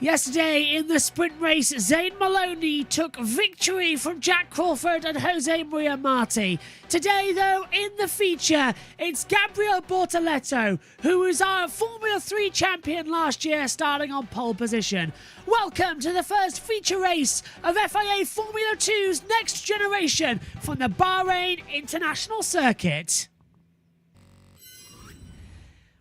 Yesterday in the sprint race, Zane Maloney took victory from Jack Crawford and Jose Maria Marti. Today, though, in the feature, it's Gabriel Bortoleto, who was our Formula 3 champion last year, starting on pole position. Welcome to the first feature race of FIA Formula 2's next generation from the Bahrain International Circuit.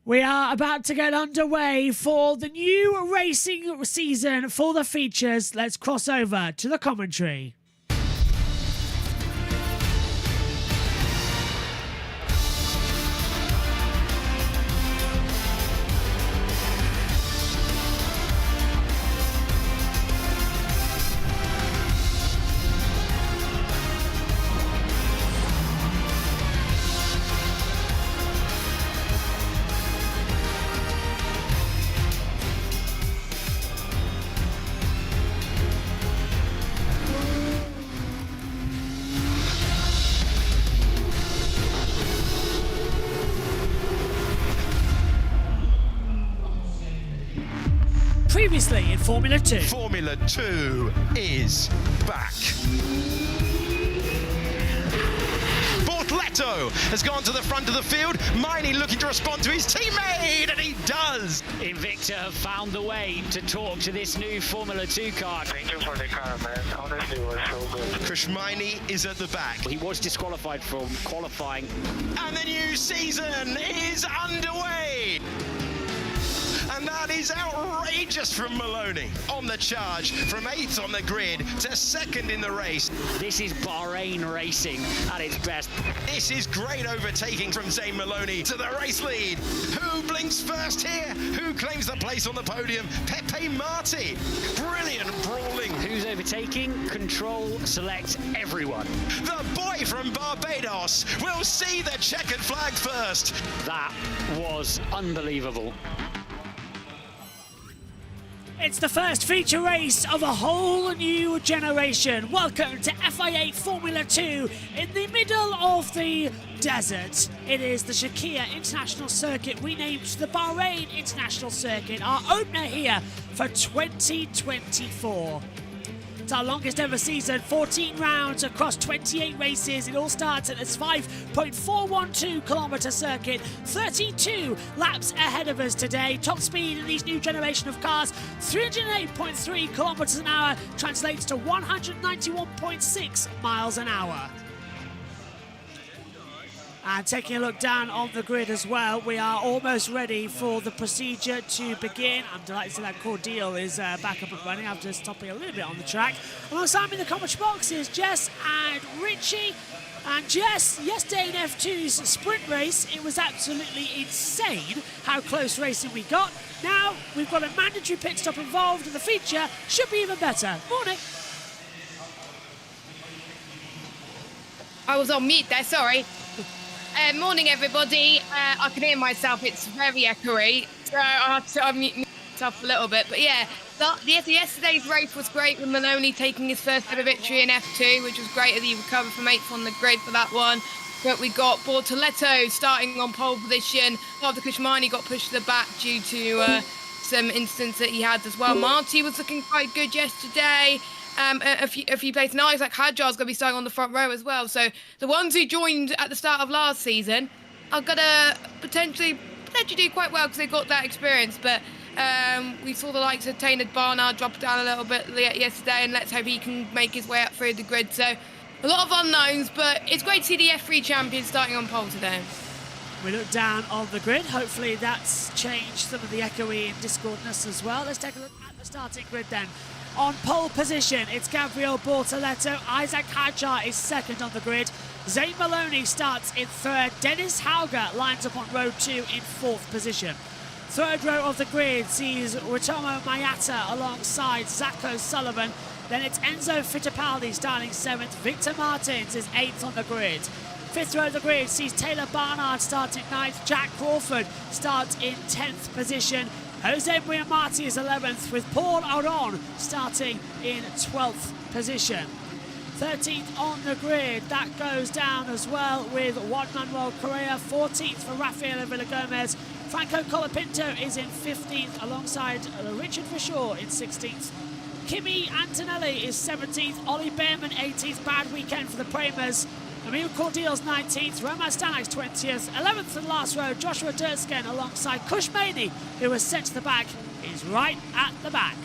We are about to get underway for the new racing season for the features. Let's cross over to the commentary. Previously in Formula 2. Formula 2 is back. Bortoleto has gone to the front of the field. Miney looking to respond to his teammate, and he does. Invicta have found the way to talk to this new Formula 2 car. Thank you for the car, man. Honestly, it was so good. Chris Miney is at the back. He was disqualified from qualifying. And the new season is underway. And that is outrageous from Maloney. On the charge, from 8th on the grid to 2nd in the race. This is Bahrain racing at its best. This is great overtaking from Zane Maloney to the race lead. Who blinks first here? Who claims the place on the podium? Pepe Marti. Brilliant brawling. Who's overtaking? Control, select everyone. The boy from Barbados will see the checkered flag first. That was unbelievable. It's the first feature race of a whole new generation. Welcome to FIA Formula 2 in the middle of the desert. It is the Shakir International Circuit, renamed the Bahrain International Circuit, our opener here for 2024. It's our longest ever season, 14 rounds across 28 races. It all starts at this 5.412 kilometre circuit, 32 laps ahead of us today. Top speed in these new generation of cars, 308.3 kilometres an hour, translates to 191.6 miles an hour. And taking a look down on the grid as well, we are almost ready for the procedure to begin. I'm delighted to see that Cordeal is back up and running after stopping a little bit on the track. Alongside me in the commentary box is Jess and Richie. And Jess, yesterday in F2's sprint race, it was absolutely insane how close racing we got. Now we've got a mandatory pit stop involved in the feature. Should be even better. Morning. I was on mute there, sorry. Morning, everybody. I can hear myself. It's very echoey, so I have to unmute myself a little bit. But yeah, yesterday's race was great with Maloney taking his first ever victory in F2, which was great as he recovered from 8th on the grid for that one. But we got Bortoleto starting on pole position after Kushmani got pushed to the back due to some incidents that he had as well. Marty was looking quite good yesterday. A few places. Now Isaac Hadjar's going to be starting on the front row as well. So the ones who joined at the start of last season are going to potentially do quite well because they got that experience. But we saw the likes of Tainted Barnard drop down a little bit yesterday, and let's hope he can make his way up through the grid. So a lot of unknowns, but it's great to see the F3 champion starting on pole today. We look down on the grid. Hopefully that's changed some of the echoey and discordness as well. Let's take a look at the starting grid then. On pole position, it's Gabriel Bortoleto. Isaac Hadjar is second on the grid. Zane Maloney starts in third. Dennis Hauger lines up on row 2 in fourth position. Third row of the grid sees Ritomo Mayata alongside Zach O'Sullivan. Then it's Enzo Fittipaldi starting 7th. Victor Martins is 8th on the grid. Fifth row of the grid sees Taylor Barnard start in 9th. Jack Crawford starts in 10th position. Jose Maria Marti is 11th, with Paul Aron starting in 12th position. 13th on the grid, that goes down as well with Juan Manuel Correa. 14th for Rafael Villagomez. Franco Colapinto is in 15th alongside Richard Fishaw in 16th. Kimi Antonelli is 17th. Ollie Behrman 18th. Bad weekend for the Premers. Emil Cordial's 19th. Roman Stanak's 20th. 11th and last row, Joshua Dursken alongside Kush Maney, who was sent to the back, is right at the back.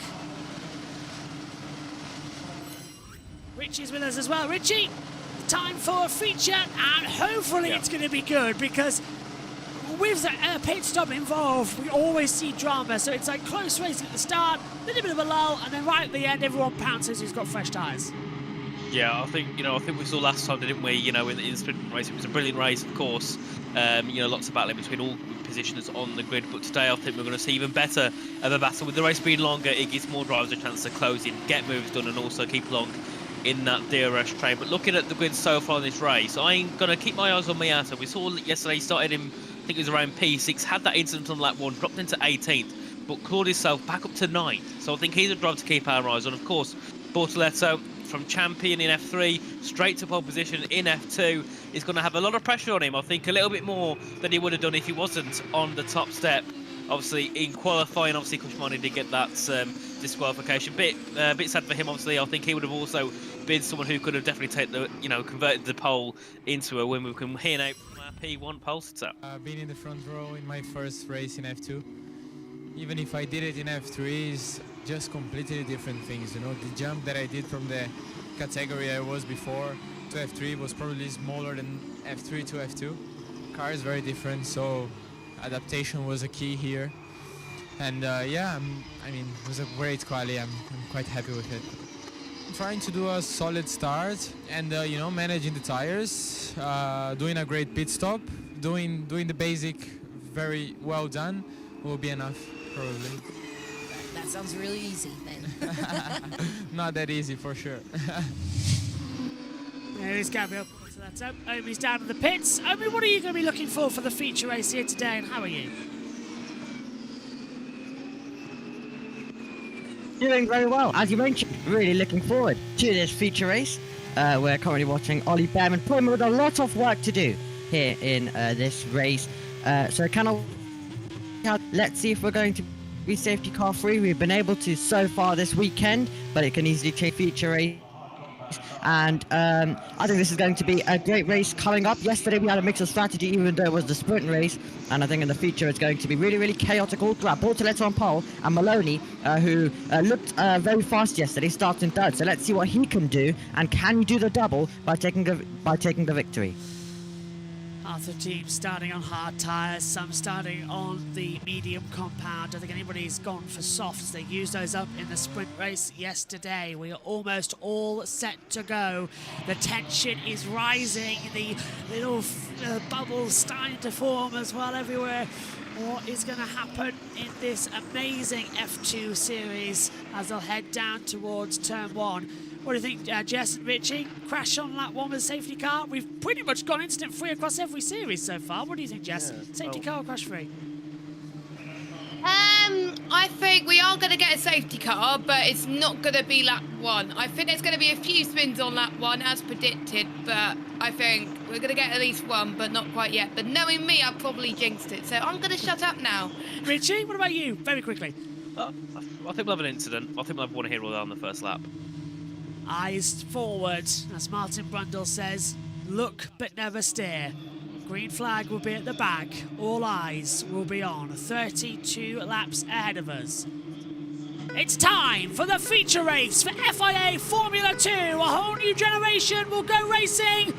Richie's with us as well. Richie, time for a feature, and hopefully it's going to be good, because with the pit stop involved, we always see drama. So it's like close racing at the start, a little bit of a lull, and then right at the end, everyone pounces who's got fresh tyres. Yeah, I think we saw last time, didn't we? In the sprint race, it was a brilliant race, of course. Lots of battling between all positions on the grid. But today, I think we're going to see even better of a battle. With the race being longer, it gives more drivers a chance to close in, get moves done, and also keep along in that DRS train. But looking at the grid so far in this race, I'm going to keep my eyes on Miata. We saw yesterday he started in, I think it was around P6, had that incident on lap 1, dropped into 18th, but clawed himself back up to 9th. So I think he's a driver to keep our eyes on. Of course, Bortoletto, from champion in F3 straight to pole position in F2, is going to have a lot of pressure on him. I think a little bit more than he would have done if he wasn't on the top step. Obviously, in qualifying, Kushmani did get that disqualification. Bit sad for him. Obviously, I think he would have also been someone who could have definitely converted the pole into a win. We can hear now from our P1 pole sitter. Being in the front row in my first race in F2, even if I did it in F3, is just completely different things. The jump that I did from the category I was before to F3 was probably smaller than F3 to F2. Car is very different, so adaptation was a key here. And it was a great quali. I'm quite happy with it. I'm trying to do a solid start and managing the tires, doing a great pit stop, doing the basic very well done will be enough probably. That sounds really easy then. Not that easy for sure. There's Gabriel. So that's Omi's down in the pits. Omi, what are you going to be looking for the feature race here today, and how are you? Doing very well. As you mentioned, really looking forward to this feature race. We're currently watching Ollie Behrman playing with a lot of work to do here in this race. Let's see if we're going to be safety car free. We've been able to so far this weekend, but it can easily change feature race. And I think this is going to be a great race coming up. Yesterday we had a mix of strategy, even though it was the sprint race, and I think in the feature it's going to be really, really chaotic all throughout. Bortoletto on pole, and Maloney, who looked very fast yesterday, starts in third. So let's see what he can do, and can he do the double by taking the victory. Half the team starting on hard tyres, some starting on the medium compound. I think anybody's gone for softs. They used those up in the sprint race yesterday. We are almost all set to go. The tension is rising. The little bubbles starting to form as well everywhere. What is going to happen in this amazing F2 series as they'll head down towards turn 1? What do you think, Jess and Richie? Crash on lap 1 with a safety car? We've pretty much gone incident free across every series so far. What do you think, Jess? Safety car or crash free? I think we are going to get a safety car, but it's not going to be lap 1. I think there's going to be a few spins on lap 1 as predicted, but I think we're going to get at least one, but not quite yet. But knowing me, I've probably jinxed it, so I'm going to shut up now. Richie, what about you? Very quickly. I think we'll have an incident. I think we'll have one here on the first lap. Eyes forward, as Martin Brundle says. Look but never stare. Green flag will be at the back. All eyes will be on. 32 laps ahead of us. It's time for the feature race for FIA Formula 2. A whole new generation will go racing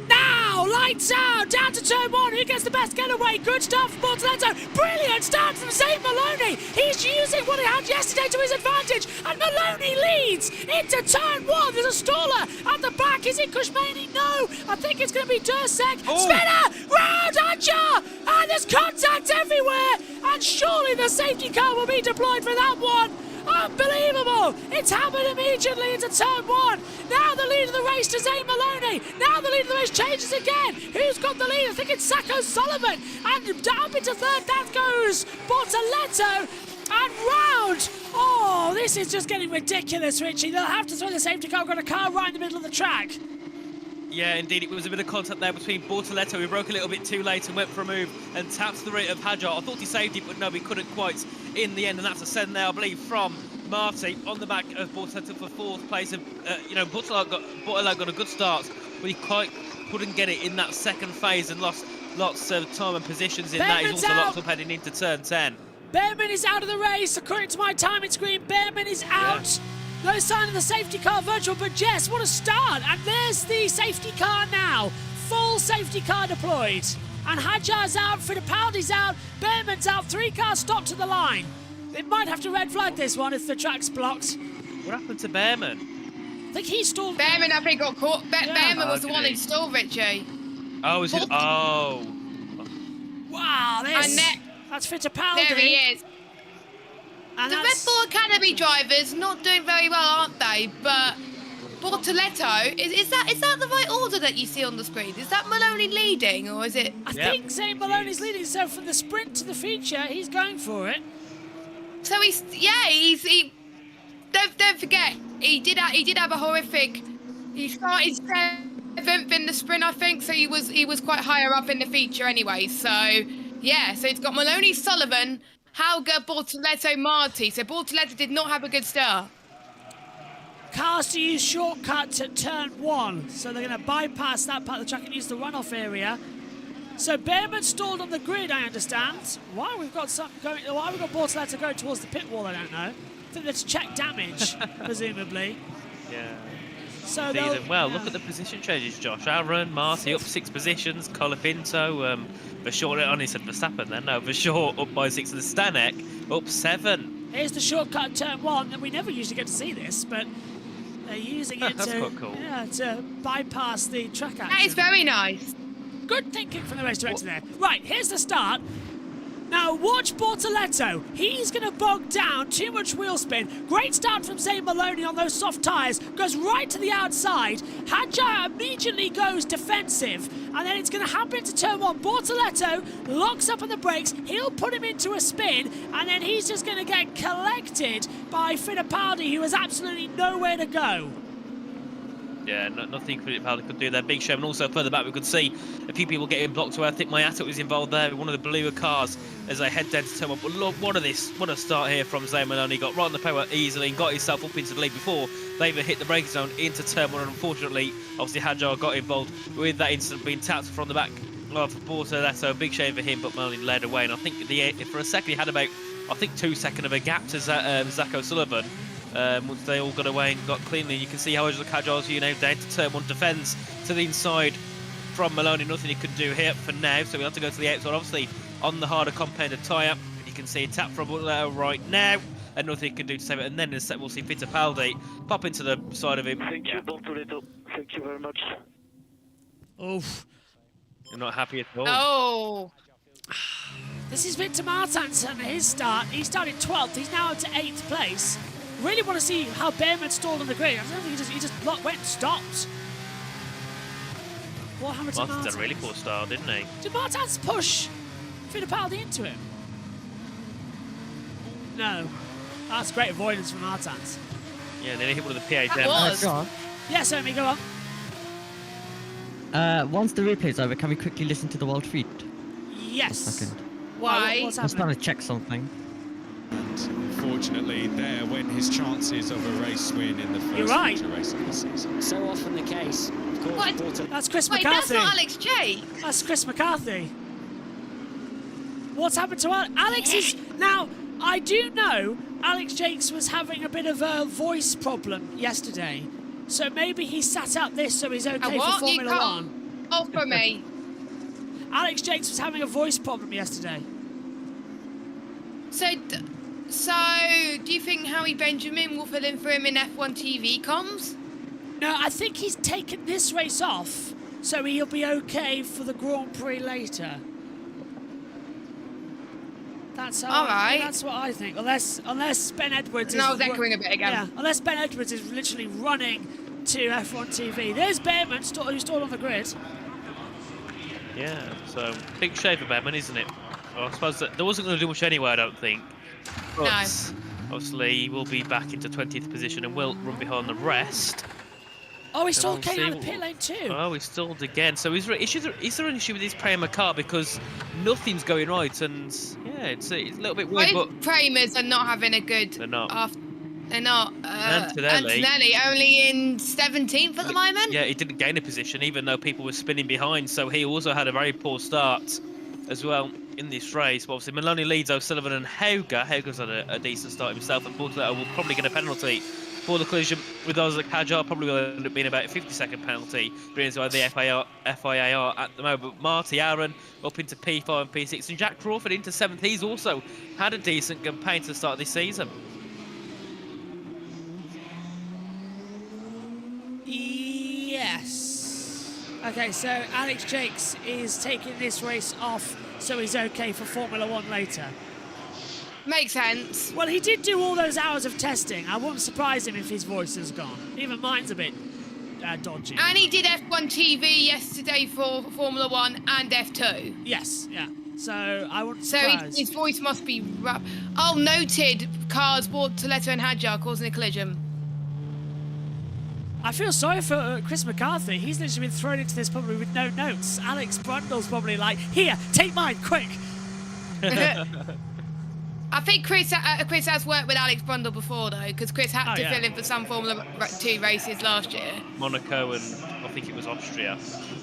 now. Lights out, down to turn 1. Who gets the best getaway? Good start from Bortoletto. Brilliant start from Zane Maloney. He's using what he had yesterday to his advantage, and Maloney leads into turn 1. There's a staller at the back. Is it Kushmani? No, I think it's going to be Dursek. Spinner round Ancha, and there's contact everywhere, and surely the safety car will be deployed for that one. Unbelievable! It's happened immediately into turn 1. Now the lead of the race to Zane Maloney. Now the lead of the race changes again. Who's got the lead? I think it's Sacco Sullivan. And down into third, that goes Bortoletto. And round! Oh, this is just getting ridiculous, Richie. They'll have to throw the safety car. We've got a car right in the middle of the track. Yeah, indeed, it was a bit of contact there between Bortoletto, who broke a little bit too late and went for a move and tapped the rate of Hadjar. I thought he saved it, but no, he couldn't quite in the end, and that's a send there, I believe, from Marty on the back of Bortoletto for 4th place. Bortoletto got a good start, but he quite couldn't get it in that second phase and lost lots of time and positions in that. He's also locked up heading into turn 10. Behrman is out of the race, according to my timing screen. Behrman is out. Yeah. No sign of the safety car virtual, but Jess, what a start. And there's the safety car now. Full safety car deployed. And Hadjar's out, Fittipaldi's out, Behrman's out. 3 cars stopped to the line. They might have to red flag this one if the track's blocked. What happened to Behrman? I think he stalled. Behrman, I think, got caught. Behrman was the one who stalled, Richie. Oh, is it? Oh. Wow, that's Fittipaldi. There he is. And the Red Bull Academy drivers not doing very well, aren't they? But Bortoletto, is that the right order that you see on the screen? Is that Maloney leading, or is it? I think Zane Maloney's leading. So from the sprint to the feature, he's going for it. So he don't forget he did have a horrific. He started 7th in the sprint, I think. So he was quite higher up in the feature anyway. So yeah, so it's got Maloney, Sullivan, Hauger, Bortoletto, Marty. So Bortoletto did not have a good start. Cars to use shortcut to turn 1, so they're going to bypass that part of the track and use the runoff area. So Behrman stalled on the grid, I understand. Why we've got Bortoletto going towards the pit wall, I don't know. I think that's check damage, presumably. Yeah. So well, look at the position changes, Josh. Aaron, Marty up 6 positions, Colapinto, Vershaw, only said Verstappen then, no, Vershaw up by 6, and Stanek up 7. Here's the shortcut turn 1, and we never usually get to see this, but they're using it to bypass the track action. That is very nice. Good thinking from the race director there. Right, here's the start. Now watch Bortoletto. He's going to bog down. Too much wheel spin. Great start from Zane Maloney on those soft tyres. Goes right to the outside. Hadjar immediately goes defensive. And then it's going to happen into turn 1. Bortoletto locks up on the brakes. He'll put him into a spin. And then he's just going to get collected by Fittipaldi, who has absolutely nowhere to go. Yeah, nothing Fittipaldi could do there. Big shame. And also further back, we could see a few people getting blocked away. I think Mayata was involved there with one of the bluer cars as they head down to turn 1. But look, what a start here from Zane Maloney. Got right on the power easily and got himself up into the lead before they even hit the braking zone into turn 1. And unfortunately, obviously, Hadjar got involved with that incident being tapped from the back of Bortoletto. A big shame for him, but Maloney led away. And I think for a second, he had about, 2 seconds of a gap to Zach O'Sullivan. Once they all got away and got cleanly, you can see how Hadjar's down to turn 1, defends to the inside from Maloney. Nothing he could do here for now, so we'll have to go to the outside, obviously on the harder compounded tyre. You can see a tap from Bortoletto right now, and nothing he can do to save it. And then in a sec, we'll see Fittipaldi pop into the side of him. Thank you, Bortoletto. Thank you very much. Oof. You're not happy at all. Oh. This is Victor Martinson, his start. He started 12th. He's now up to 8th place. Really want to see how Behrman stalled on the grid. I don't think he just went and stopped. What happened to Martins? Martins had a really poor start, didn't he? Did Martins push Fittipaldi into him? No. That's great avoidance from Martins. Yeah, then he hit one of the PA was. Yes, Omi, go on. Once the replay's over, can we quickly listen to the world feed? Yes. Why? What's I was trying happening? to check something. And unfortunately, there went his chances of a race win in the You're first right. feature race of the season. So often the case. Of course, What? That's Chris Wait, that's McCarthy. not Alex J. That's Chris McCarthy. What's happened to Alex? Is now. I do know Alex Jakes was having a bit of a voice problem yesterday, so maybe he sat out this so he's okay for Formula One. Offer me. Alex Jakes was having a voice problem yesterday. So, do you think Howie Benjamin will fill in for him in F1 TV comms? No, I think he's taken this race off, so he'll be okay for the Grand Prix later. That's all right. That's what I think. Unless Ben Edwards. No, I was echoing a bit again. Yeah, unless Ben Edwards is literally running to F1 TV. There's Behrman, who's still on the grid. Yeah, so big shave for Behrman, isn't it? Well, I suppose that there wasn't going to do much anyway, I don't think. But obviously, we'll be back into 20th position and we'll run behind the rest. Oh, he stalled Kane out of the pit lane too. Oh, he stalled again. So is there an issue with his Prema car? Because nothing's going right, and yeah, it's a little bit weird. Both Premas are not having a good. They're not. They're not. Antonelli only in 17th at the moment. Yeah, he didn't gain a position, even though people were spinning behind. So he also had a very poor start as well in this race. But obviously, Maloney leads O'Sullivan and Hauger. Hauger's had a decent start himself, and Bortoletto will probably get a penalty for the collision with those at Kajar. Probably will end up being about a 50-second penalty, being by the FIAR at the moment. But Marty Aaron up into P5 and P6, and Jack Crawford into 7th. He's also had a decent campaign to start this season. Yes. Okay, so Alex Jakes is taking this race off, so he's okay for Formula 1 later. Makes sense. Well, he did do all those hours of testing. I wouldn't surprise him if his voice is gone. Even mine's a bit dodgy. And he did F1 TV yesterday for Formula 1 and F2. Yes, yeah. So I wouldn't surprise. So his voice must be rough. Oh, noted. Cars, Bortoletto and Hadjar causing a collision. I feel sorry for Chris McCarthy. He's literally been thrown into this probably with no notes. Alex Brundle's probably like, here, take mine, quick. I think Chris has worked with Alex Brundle before, though, because Chris had to fill in for some Formula 2 races last year. Monaco and I think it was Austria.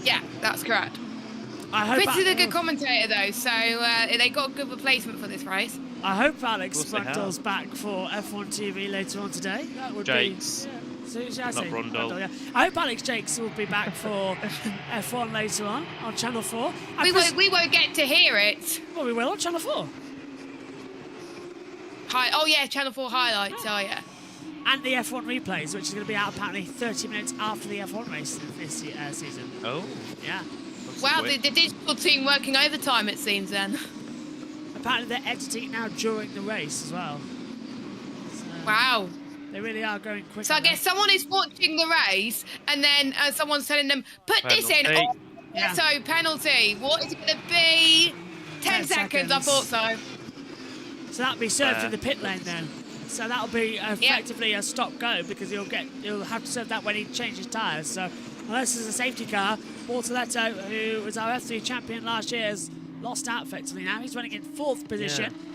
Yeah, that's correct. Chris is a good commentator, though, so they got a good replacement for this race. I hope Alex Brundle's back for F1 TV later on today. That would be... Yeah. Not Brundle. Yeah. I hope Alex Jakes will be back for F1 later on Channel 4. We won't get to hear it. Well, we will on Channel 4. Oh, yeah, Channel 4 highlights, oh, yeah. And the F1 replays, which is going to be out apparently 30 minutes after the F1 race this season. Oh. Yeah. Wow, the digital team working overtime, it seems, then. Apparently they're editing now during the race as well. So wow. They really are going quick. So I guess someone is watching the race, and then someone's telling them, put this in. Oh, yeah. So, penalty. What is it going to be? 10 seconds. I thought so. So that'll be served in the pit lane then. So that'll be effectively a stop-go because he'll have to serve that when he changes tyres. So unless there's a safety car, Bortoletto, who was our F3 champion last year, has lost out effectively now. He's running in 4th position. Yeah.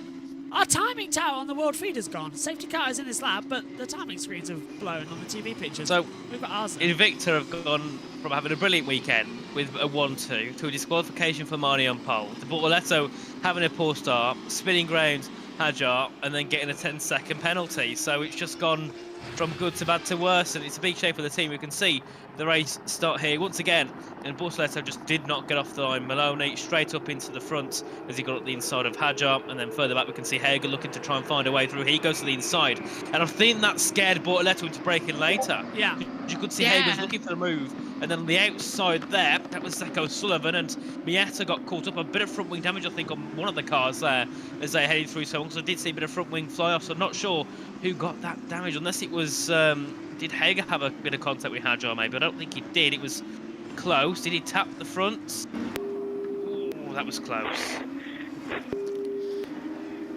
Our timing tower on the world feed has gone. Safety car is in this lap, but the timing screens have blown on the TV pictures. So we've got ours. Invicta have gone from having a brilliant weekend with a 1-2 to a disqualification for Marnie on pole. To Bortoletto having a poor start, spinning ground Hadjar, and then getting a 10-second penalty. So it's just gone from good to bad to worse, and it's a big shame for the team. You can see the race start here once again, and Bortoletto just did not get off the line. Maloney straight up into the front as he got up the inside of Hadjar, and then further back we can see Hager looking to try and find a way through. He goes to the inside, and I think that scared Bortoletto into braking later. Yeah. You could see Hager's looking for the move, and then on the outside there, that was Zach O'Sullivan, and Mieta got caught up. A bit of front wing damage, I think, on one of the cars there as they headed through. So I did see a bit of front wing fly off, so I'm not sure who got that damage, unless it was... did Hager have a bit of contact with Hadjar maybe? I don't think he did. It was close. Did he tap the front? Oh, that was close.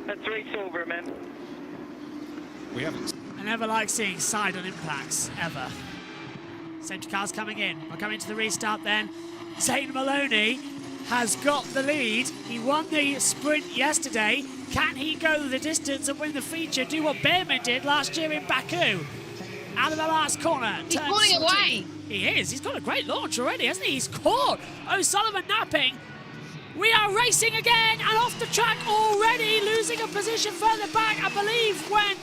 That's race over, man. We haven't. I never like seeing side-on impacts, ever. Safety cars coming in. We're coming to the restart then. Zane Maloney has got the lead. He won the sprint yesterday. Can he go the distance and win the feature? Do what Behrman did last year in Baku? Out of the last corner. He's pulling away. He is. He's got a great launch already, hasn't he? He's caught O'Sullivan napping. We are racing again and off the track already, losing a position further back, I believe, when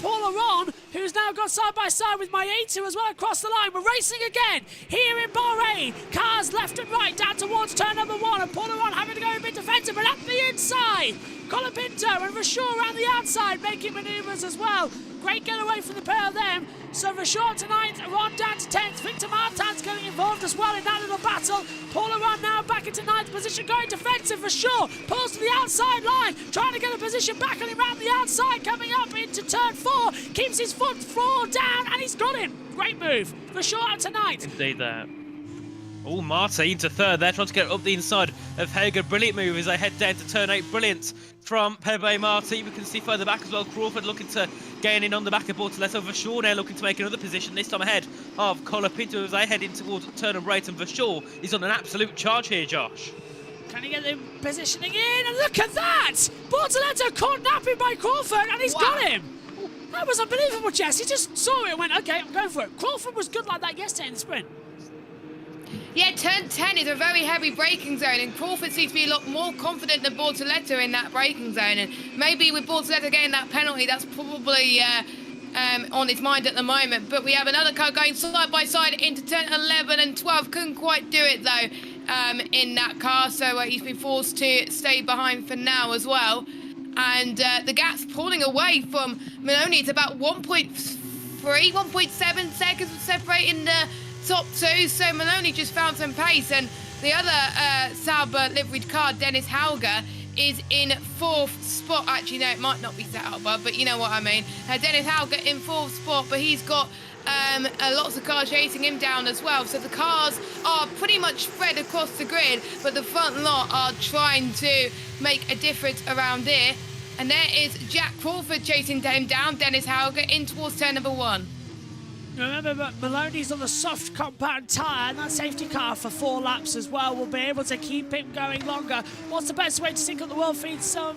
Paul Aron, who's now got side by side with Maietu as well across the line. We're racing again here in Bahrain. Cars left and right down towards turn number 1, and Paul Aron having to go a bit defensive, but at the inside, Colapinto and Rashaw around the outside making manoeuvres as well. Great getaway from the pair of them. So Rashaw to 9th, Aron down to 10th. Victor Martin's getting involved as well in that little battle. Paul Aron now back back into 9th position, going defensive for sure. Pulls to the outside line, trying to get a position back on him around the outside, coming up into turn 4. Keeps his foot floor down, and he's got him. Great move for sure out tonight. Indeed there. Oh, Marty into 3rd there, trying to get up the inside of Hager. Brilliant move as they head down to turn 8. Brilliant from Pepe Marty. We can see further back as well. Crawford looking to gain in on the back of Bortoletto. Verschoor now looking to make another position, this time ahead of Colapinto as they head in towards turn and right. And Verschoor is on an absolute charge here, Josh. Can he get the positioning in? And look at that! Bortoletto caught napping by Crawford, and he's got him. That was unbelievable, Jess. He just saw it and went, okay, I'm going for it. Crawford was good like that yesterday in the sprint. Yeah, turn 10 is a very heavy braking zone, and Crawford seems to be a lot more confident than Bortoletto in that braking zone. And maybe with Bortoletto getting that penalty, that's probably on his mind at the moment. But we have another car going side by side into turn 11 and 12. Couldn't quite do it though in that car, so he's been forced to stay behind for now as well. And the gap's pulling away from Maloney. It's about 1.3, 1.7 seconds separating the top 2, so Maloney just found some pace, and the other Sauber liveried car, Dennis Hauger, is in 4th spot. Actually, no, it might not be Sauber, but you know what I mean. Dennis Hauger in 4th spot, but he's got lots of cars chasing him down as well. So the cars are pretty much spread across the grid, but the front lot are trying to make a difference around here. And there is Jack Crawford chasing him down, Dennis Hauger, in towards turn number 1. Remember, Maloney's on the soft compound tyre, and that safety car for 4 laps as well will be able to keep him going longer. What's the best way to sync up the world feed? Some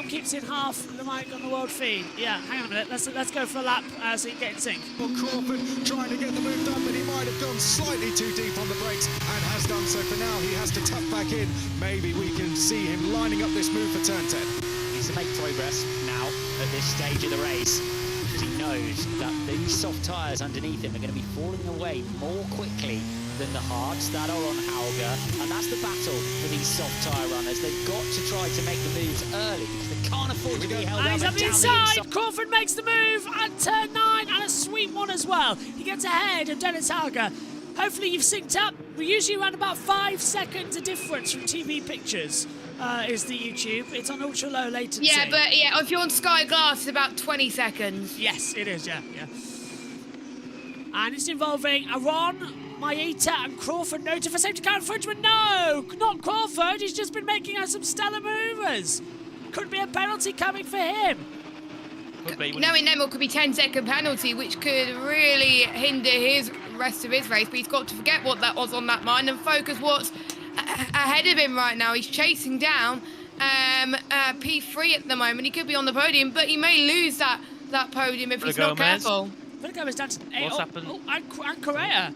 keeps in half the mic on the world feed. Yeah, hang on a minute. Let's go for a lap so you can get in sync. Well, Crawford trying to get the move done, but he might have gone slightly too deep on the brakes and has done so. For now, he has to tuck back in. Maybe we can see him lining up this move for turn 10. Needs to make progress now at this stage of the race, because he knows that these soft tyres underneath him are going to be falling away more quickly than the hards that are on Hauger, and that's the battle for these soft tyre runners. They've got to try to make the moves early because they can't afford to be held up. And he's up the inside. Crawford makes the move at turn 9, and a sweet one as well. He gets ahead of Dennis Hauger. Hopefully you've synced up. We're usually around about 5 seconds of difference from TV pictures. Is the YouTube. It's on ultra low latency. Yeah, but if you're on Sky Glass, it's about 20 seconds. Yes, it is, yeah. And it's involving Aron, Maeta and Crawford. Noted for safety car infringement. No, not Crawford. He's just been making some stellar maneuvers. Could be a penalty coming for him. Knowing them, it could be 10-second penalty, which could really hinder his rest of his race. But he's got to forget what that was on that mind and focus what's ahead of him right now. He's chasing down P3 at the moment. He could be on the podium, but he may lose that podium if he's not careful. Villagomez down to 8. What's happened? And Correa.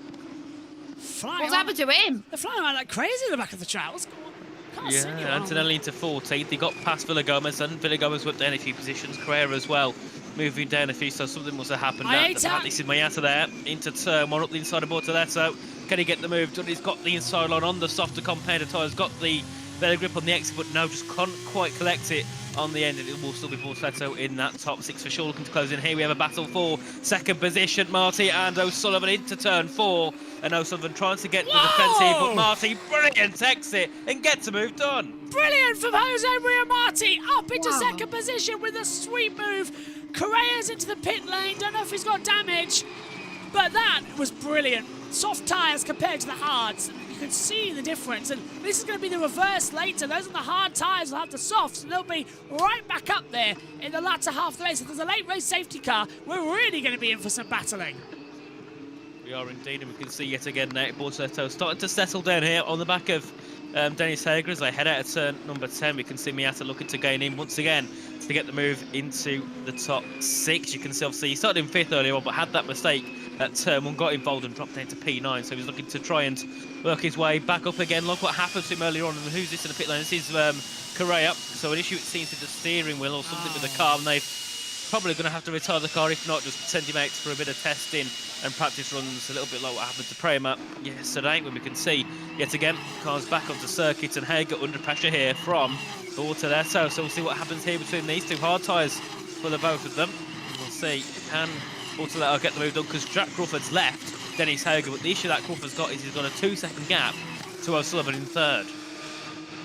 What's happened to him? They're flying around like crazy in the back of the track. What's going on? Can't see anyone. Antonelli into 14th. He got past Villagomez, and Villagomez went down a few positions. Correa as well, moving down a few, so something must have happened. This is Mayata there, into turn 1, up the inside of Bortoletto. Can he get the move done? He's got the inside line on the softer compounder tyres, got the better grip on the exit, but no, just can't quite collect it on the end. It will still be Bortoletto in that top 6 for sure. Looking to close in here. We have a battle for 2nd position. Marty and O'Sullivan into turn 4, and O'Sullivan trying to get the defence here, but Marty, brilliant exit and gets a move done. Brilliant from Jose Maria Marti, up into 2nd position with a sweet move. Correa's into the pit lane. Don't know if he's got damage, but that was brilliant. Soft tyres compared to the hards. You can see the difference, and this is going to be the reverse later. Those are the hard tyres will have the softs, and they'll be right back up there in the latter half of the race. If there's a late race safety car, we're really going to be in for some battling. We are indeed, and we can see yet again now Bortoletto starting to settle down here on the back of Dennis Hager as they head out of turn number 10. We can see Miata looking to gain in once again to get the move into the top 6. You can see obviously he started in 5th earlier on, but had that mistake at turn 1, got involved and dropped down to P9, so he's looking to try and work his way back up again. Look what happened to him earlier on, and who's this in the pit lane? This is Correa. So an issue, it seems, with the steering wheel or something with the car, and they've probably going to have to retire the car, if not just send him out for a bit of testing and practice runs, a little bit like what happened to Prema yesterday, when we can see yet again cars back onto circuit, and Hager under pressure here from Bortoletto. So we'll see what happens here between these two hard tyres for the both of them. We'll see, can Bortoletto get the move done, because Jack Crawford's left Dennis Hogan. But the issue that Crawford's got is he's got a 2-second gap to O'Sullivan in third.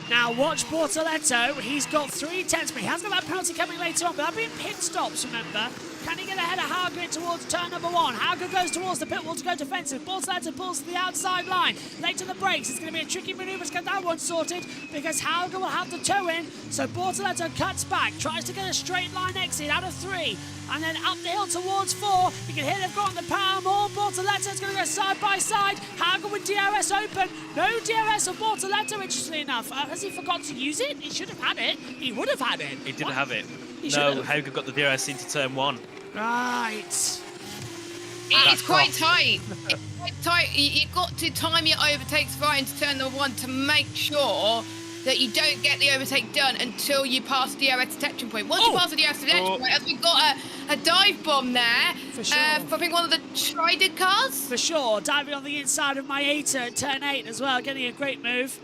Now watch Bortoletto, he's got 3/10, but he hasn't got that penalty coming later on, but that'll be pit stops, remember. Can he get ahead of Hauger towards turn number 1? Hauger goes towards the pit wall to go defensive. Bortoletto pulls to the outside line. Late to the brakes, it's going to be a tricky manoeuvre to get that one sorted because Hauger will have the toe in. So Bortoletto cuts back, tries to get a straight line exit out of 3. And then up the hill towards 4. You can hear they've got on the power more. Bortoletto's going to go side by side. Hauger with DRS open. No DRS of Bortoletto, interestingly enough. Has he forgot to use it? He should have had it. He would have had it. He didn't have it. He no, Hauger got the DRS into turn 1. Right. It's quite tight. It's quite tight. You've got to time your overtakes right into turn number 1 to make sure that you don't get the overtake done until you pass the DRS detection point. Once you pass the DRS detection point, as we've got a dive bomb there, for sure. I think one of the Trident cars. For sure, diving on the inside of Maeta at turn 8 as well, getting a great move.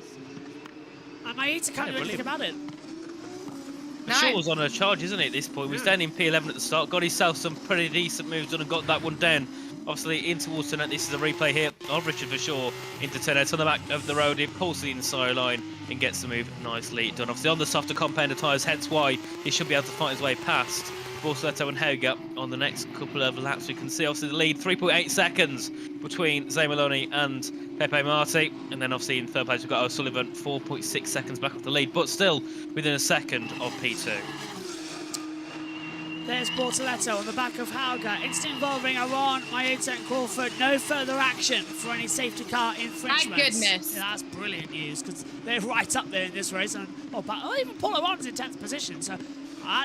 And Maeta can't do anything about it. Shaw was on a charge, isn't he, at this point? He was down in P11 at the start, got himself some pretty decent moves done and got that one down. Obviously, in towards turn 8, this is a replay here of Richard Verschaw into turn 8 on the back of the road. He pulls the inside line and gets the move nicely done. Obviously, on the softer compounder tyres, hence why he should be able to fight his way past Bortoletto and Hauger on the next couple of laps. We can see, obviously, the lead 3.8 seconds between Zay Maloney and Pepe Marti. And then, obviously, in third place, we've got O'Sullivan, 4.6 seconds back off the lead, but still within a second of P2. There's Bortoletto on the back of Hauger. Instant involving Aron, Maeta and Crawford. No further action for any safety car infringements. Thank goodness. Yeah, that's brilliant news because they're right up there in this race. And even Paul Aron's in 10th position. So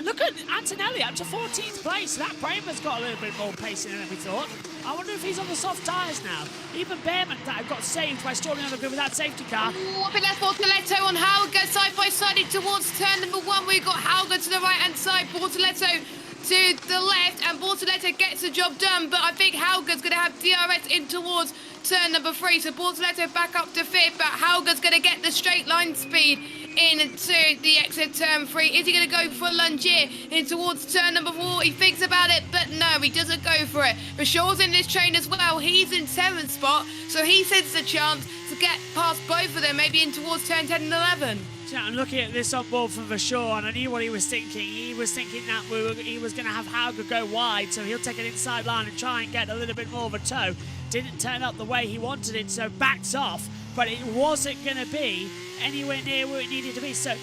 look at Antonelli up to 14th place. That Bramer's got a little bit more pace in it than we thought. I wonder if he's on the soft tyres now. Even Behrman that got saved by storming on the grid with that safety car. Up in left, Bortoletto on Hauger, side by side towards turn number 1. We've got Hauger to the right-hand side, Bortoletto to the left, and Bortoletto gets the job done, but I think Hauger's going to have DRS in towards turn number 3, so Bortoletto back up to 5th, but Hauger's going to get the straight line speed into the exit turn 3. Is he going to go for a lunge here in towards turn number 4? He thinks about it, but no, he doesn't go for it. Verschaw's in this train as well. He's in 7th spot, so he sends the chance to get past both of them, maybe in towards turn 10 and 11. Yeah, I'm looking at this on board from Verschaw, and I knew what he was thinking. He was thinking that he was going to have Hauger go wide, so he'll take an inside line and try and get a little bit more of a toe. Didn't turn up the way he wanted it, so backs off, but it wasn't going to be anywhere near where it needed to be. So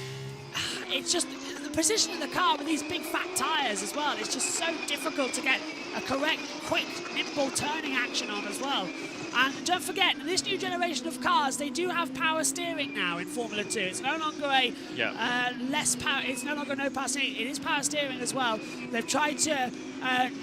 it's just the position of the car with these big fat tyres as well. It's just so difficult to get a correct, quick, nimble turning action on as well. And don't forget, this new generation of cars, they do have power steering now in Formula 2. It's no longer a less power. It's no longer no power steering. It is power steering as well. They've tried to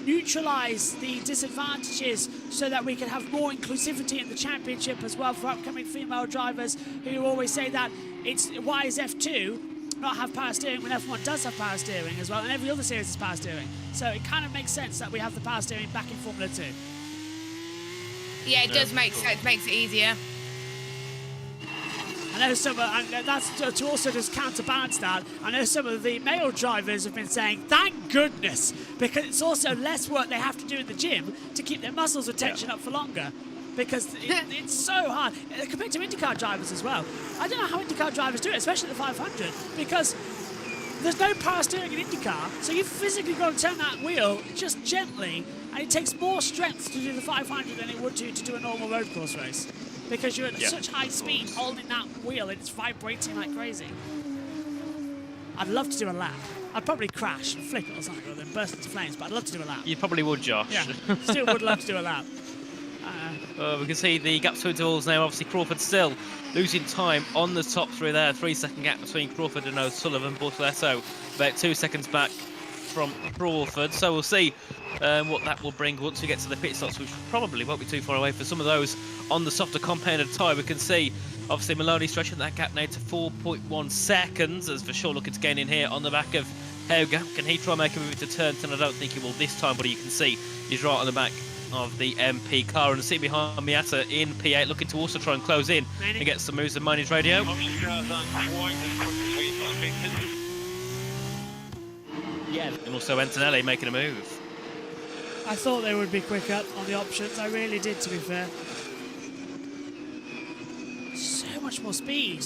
neutralise the disadvantages so that we can have more inclusivity in the championship as well for upcoming female drivers who always say that it's why is F2 not have power steering when F1 does have power steering as well, and every other series has power steering. So it kind of makes sense that we have the power steering back in Formula 2. Yeah, it does make sense. Makes it easier. I know some, and that's to also just counterbalance that. I know some of the male drivers have been saying, "Thank goodness," because it's also less work they have to do in the gym to keep their muscles retention up for longer. Because it's so hard compared to IndyCar drivers as well. I don't know how IndyCar drivers do it, especially the 500, because there's no power steering in IndyCar, so you've physically got to turn that wheel just gently, and it takes more strength to do the 500 than it would to do a normal road course race, because you're at such high speed holding that wheel and it's vibrating like crazy. I'd love to do a lap. I'd probably crash and flip it or something, or then burst into flames, but I'd love to do a lap. You probably would, Josh. Yeah, still would love to do a lap. We can see the gap between duels now. Obviously, Crawford still losing time on the top 3 there. 3-second gap between Crawford and O'Sullivan. Bortoletto about 2 seconds back from Crawford. So we'll see what that will bring once we get to the pit stops, which probably won't be too far away for some of those on the softer compounded tyre. We can see, obviously, Maloney stretching that gap now to 4.1 seconds as Verschaw looking to gain in here on the back of Hauger. Can he try and make a move to turn 10? I don't think he will this time, but you can see he's right on the back of the MP car, and sitting behind Miata in P8 looking to also try and close in and get some moves on Miney's radio. Yeah. And also Antonelli making a move. I thought they would be quicker on the options. I really did, to be fair. So much more speed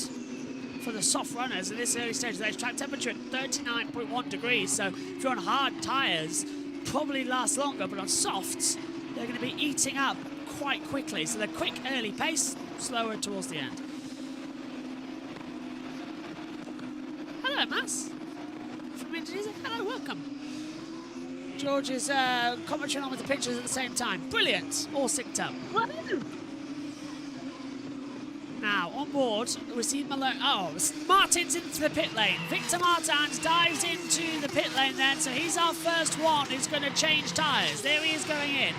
for the soft runners at this early stage of the race. Track temperature at 39.1 degrees. So if you're on hard tyres, probably last longer, but on softs, they're going to be eating up quite quickly. So they're quick early pace, slower towards the end. Hello, Mass. From Indonesia. Hello, welcome. George is commentating on with the pictures at the same time. Brilliant. All synced up. Now, on board, we see Malone. Oh, Martin's into the pit lane. Victor Martins dives into the pit lane then, so he's our first one who's going to change tyres. There he is going in.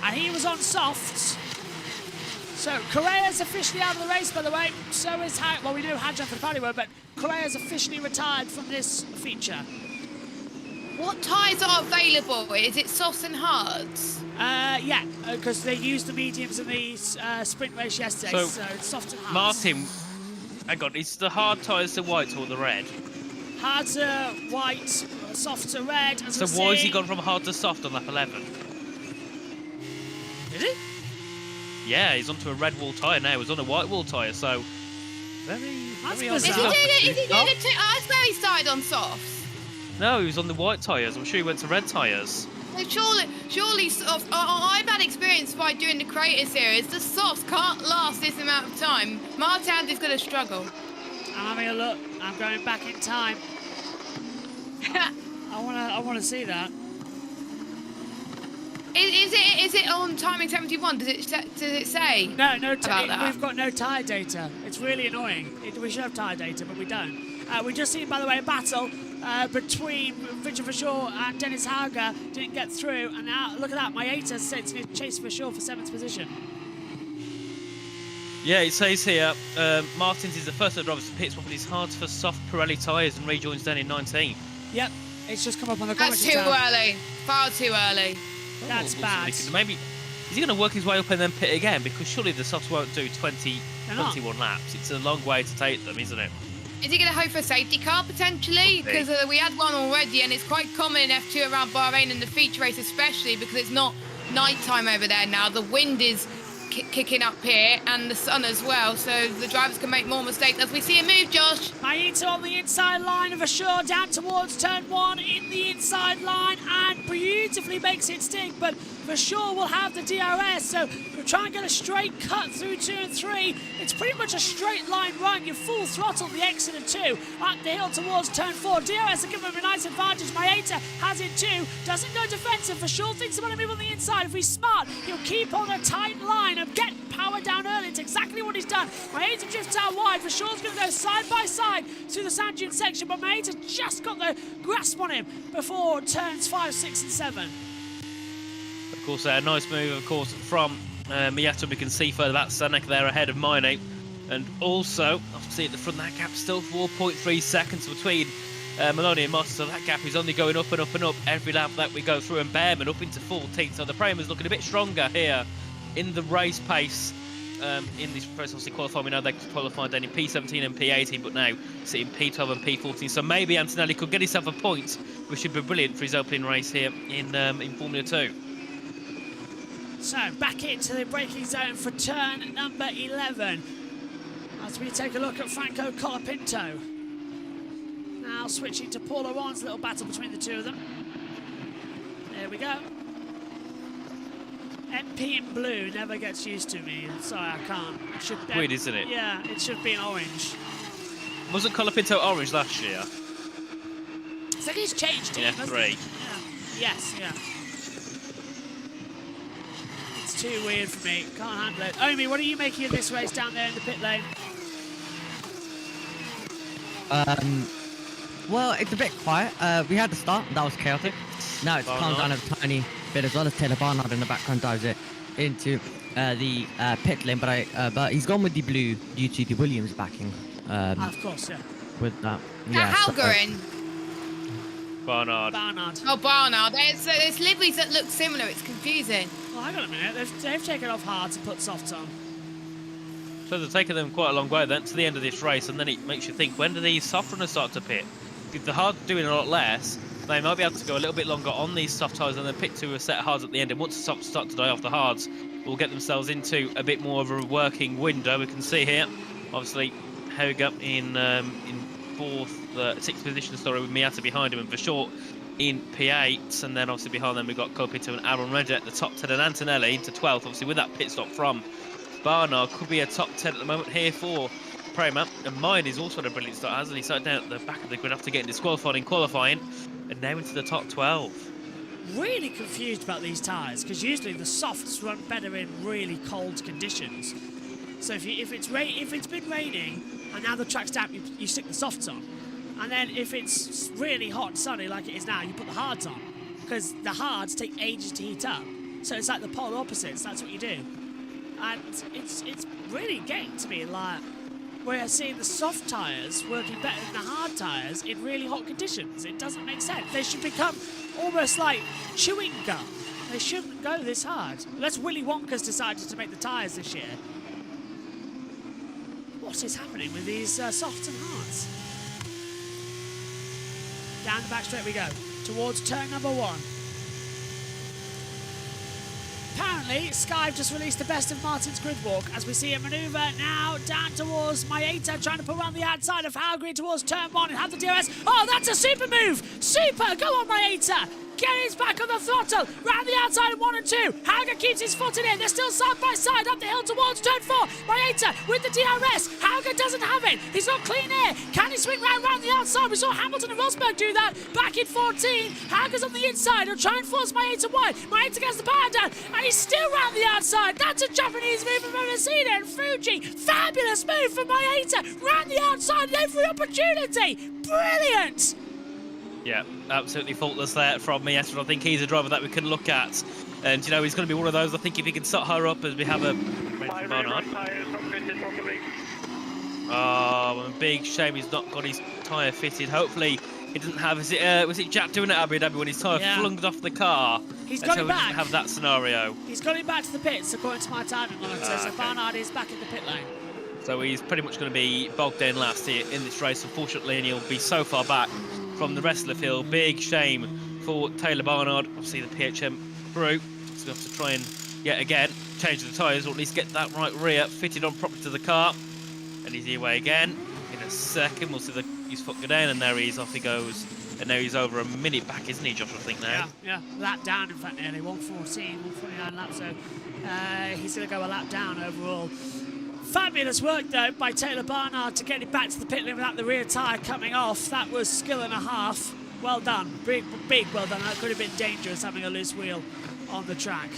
And he was on softs. So, Correa's officially out of the race, by the way. So is, well, we knew Hadjan for the party were, but Correa's officially retired from this feature. What tyres are available? Is it softs and hards? Yeah, because they used the mediums in the sprint race yesterday, so it's soft and hard. Martin, hang on, is the hard tyres the white or the red? Hards are white, softs are red. So why has he gone from hard to soft on lap 11? Did he? Yeah, he's onto a red wall tyre now. He's on a white wall tyre, so very Is he doing it? I swear he started on softs. No, he was on the white tyres. I'm sure he went to red tyres. So surely softs. I've had experience by doing the creator series. The softs can't last this amount of time. Martin is going to struggle. I'm having a look. I'm going back in time. I want to see that. Is it on timing 71? Does it say? No, about that? We've got no tyre data. It's really annoying. We should have tyre data, but we don't. We just seen, by the way, a battle between Richard Verschoor and Dennis Hauger. Didn't get through, and now look at that. Maeta sits in chase Verschoor for 7th position. Yeah, it says here, Martins is the first of the drivers to pit swap his hards for soft Pirelli tyres and rejoins then in 19. Yep, it's just come up on the That's too early. Far too early. That's bad. Maybe is he going to work his way up and then pit again? Because surely the softs won't do 21 laps. It's a long way to take them, isn't it? Is he going to hope for a safety car potentially? Because we had one already, and it's quite common in F2 around Bahrain in the feature race, especially because it's not night time over there now. The wind is kicking up here, and the sun as well, so the drivers can make more mistakes as we see a move, Josh. Maeta on the inside line of Verschoor down towards turn 1 in the inside line, and beautifully makes it stick, but Verschoor will have the DRS, so we'll try and get a straight cut through 2 and 3. It's pretty much a straight line run. You full throttle the exit of 2 up the hill towards turn 4. DRS will give him a nice advantage. Maeta has it too, doesn't go defensive. Verschoor thinks about to move on the inside. If he's smart, he'll keep on a tight line and get power down early. It's exactly what he's done. Maeta drifts out wide. Verschoor's going to go side by side through the sand dune section, but Maeta just got the grasp on him before turns 5, 6 and 7. Of course, a nice move, of course, from Miata. We can see further that Sanek there ahead of Maine. And also, obviously at the front, that gap still 4.3 seconds between Maloney and Martin. So that gap is only going up and up and up every lap that we go through. And Behrman up into 14th. So the Prama's looking a bit stronger here in the race pace. In this first, obviously, qualifying, we know they qualified then in P17 and P18, but now sitting P12 and P14. So maybe Antonelli could get himself a point, which would be brilliant for his opening race here in Formula 2. So back into the braking zone for turn number 11. As we take a look at Franco Colapinto. Now switching to Paul Aron's little battle between the two of them. There we go. MP in blue never gets used to me. Sorry, I can't. It should, weird, isn't it? Yeah, it should be in orange. Wasn't Colapinto orange last year? I think he's changed it. In F3. Yeah. Yes, yeah. It's too weird for me. Can't handle it. Omi, what are you making of this race down there in the pit lane? Well, it's a bit quiet. We had the start, that was chaotic. Now it's calmed down a tiny bit, as well as Taylor Barnard in the background dives it into the pit lane, but he's gone with the blue due to the Williams backing. Of course, yeah. With that, yeah. Halgarin. Barnard. Oh, Barnard. There's liveries that look similar. It's confusing. Well, hang on a minute. They've taken off hard to put softs on. So they've taken them quite a long way then to the end of this race, and then it makes you think, when do these soft runners start to pit? If the hard doing a lot less, they might be able to go a little bit longer on these soft tyres and then pick to a set of hards at the end. And once the softs start to die off the hards, will get themselves into a bit more of a working window. We can see here, obviously, Hoga in sixth position, sorry, with Miata behind him, and for short in P8, and then obviously behind them we've got Colpito and Aaron Redger at the top 10, and Antonelli into 12th, obviously with that pit stop from Barnard. Could be a top 10 at the moment here for Prema, and Mine is also had a brilliant start, hasn't he? Started down at the back of the grid after getting disqualified in qualifying, and now into the top 12. Really confused about these tyres, because usually the softs run better in really cold conditions. So if it's been raining and now the track's damp, you stick the softs on. And then if it's really hot and sunny like it is now, you put the hards on, because the hards take ages to heat up. So it's like the polar opposites. That's what you do, and it's really getting to me like we're seeing the soft tyres working better than the hard tyres in really hot conditions. It doesn't make sense. They should become almost like chewing gum. They shouldn't go this hard. Unless Willy Wonka's decided to make the tyres this year. What is happening with these softs and hards? Down the back straight we go, towards turn number 1. Apparently, Skyve just released the best of Martin's grid walk as we see a manoeuvre now down towards Maeta, trying to put around the outside of Hauger towards turn 1 and have the DRS. Oh, that's a super move! Super! Go on, Maeta! Get his back on the throttle, round the outside of 1 and 2. Hauger keeps his foot in it. They're still side by side up the hill towards turn 4. Maeta with the DRS. Hauger doesn't have it. He's got clean air. Can he swing round the outside? We saw Hamilton and Rosberg do that back in 14. Hauger's on the inside. He'll try and force Maeta wide. Maeta gets the power down, and he's still round the outside. That's a Japanese move I've ever seen it. And Fuji, fabulous move from Maeta. Round the outside at every opportunity. Brilliant. Yeah, absolutely faultless there from Mieta. I think he's a driver that we can look at. And, you know, he's going to be one of those, I think, if he can set her up as we have a... Oh, a big shame he's not got his tyre fitted. Hopefully he doesn't have... was it Jack doing it at Abu Dhabi when his tyre flung off the car? He's got it back. Doesn't have that scenario. He's got it back to the pits, according to my timing monitor. So Barnard is back in the pit lane. So he's pretty much going to be bogged down last here in this race, unfortunately, and he'll be so far back from the rest of the field. Big shame for Taylor Barnard. Obviously, the PHM crew is going to have to try and, yet again, change the tyres, or at least get that right rear fitted on properly to the car. And he's away again. In a second, we'll see his foot go down, and there he is, off he goes. And now he's over a minute back, isn't he, Josh, I think now? Yeah, lap down, in fact, nearly. 1:14, 1:29 laps, so he's going to go a lap down overall. Fabulous work, though, by Taylor Barnard to get it back to the pit lane without the rear tyre coming off. That was skill and a half. Well done. Big well done. That could have been dangerous, having a loose wheel on the track.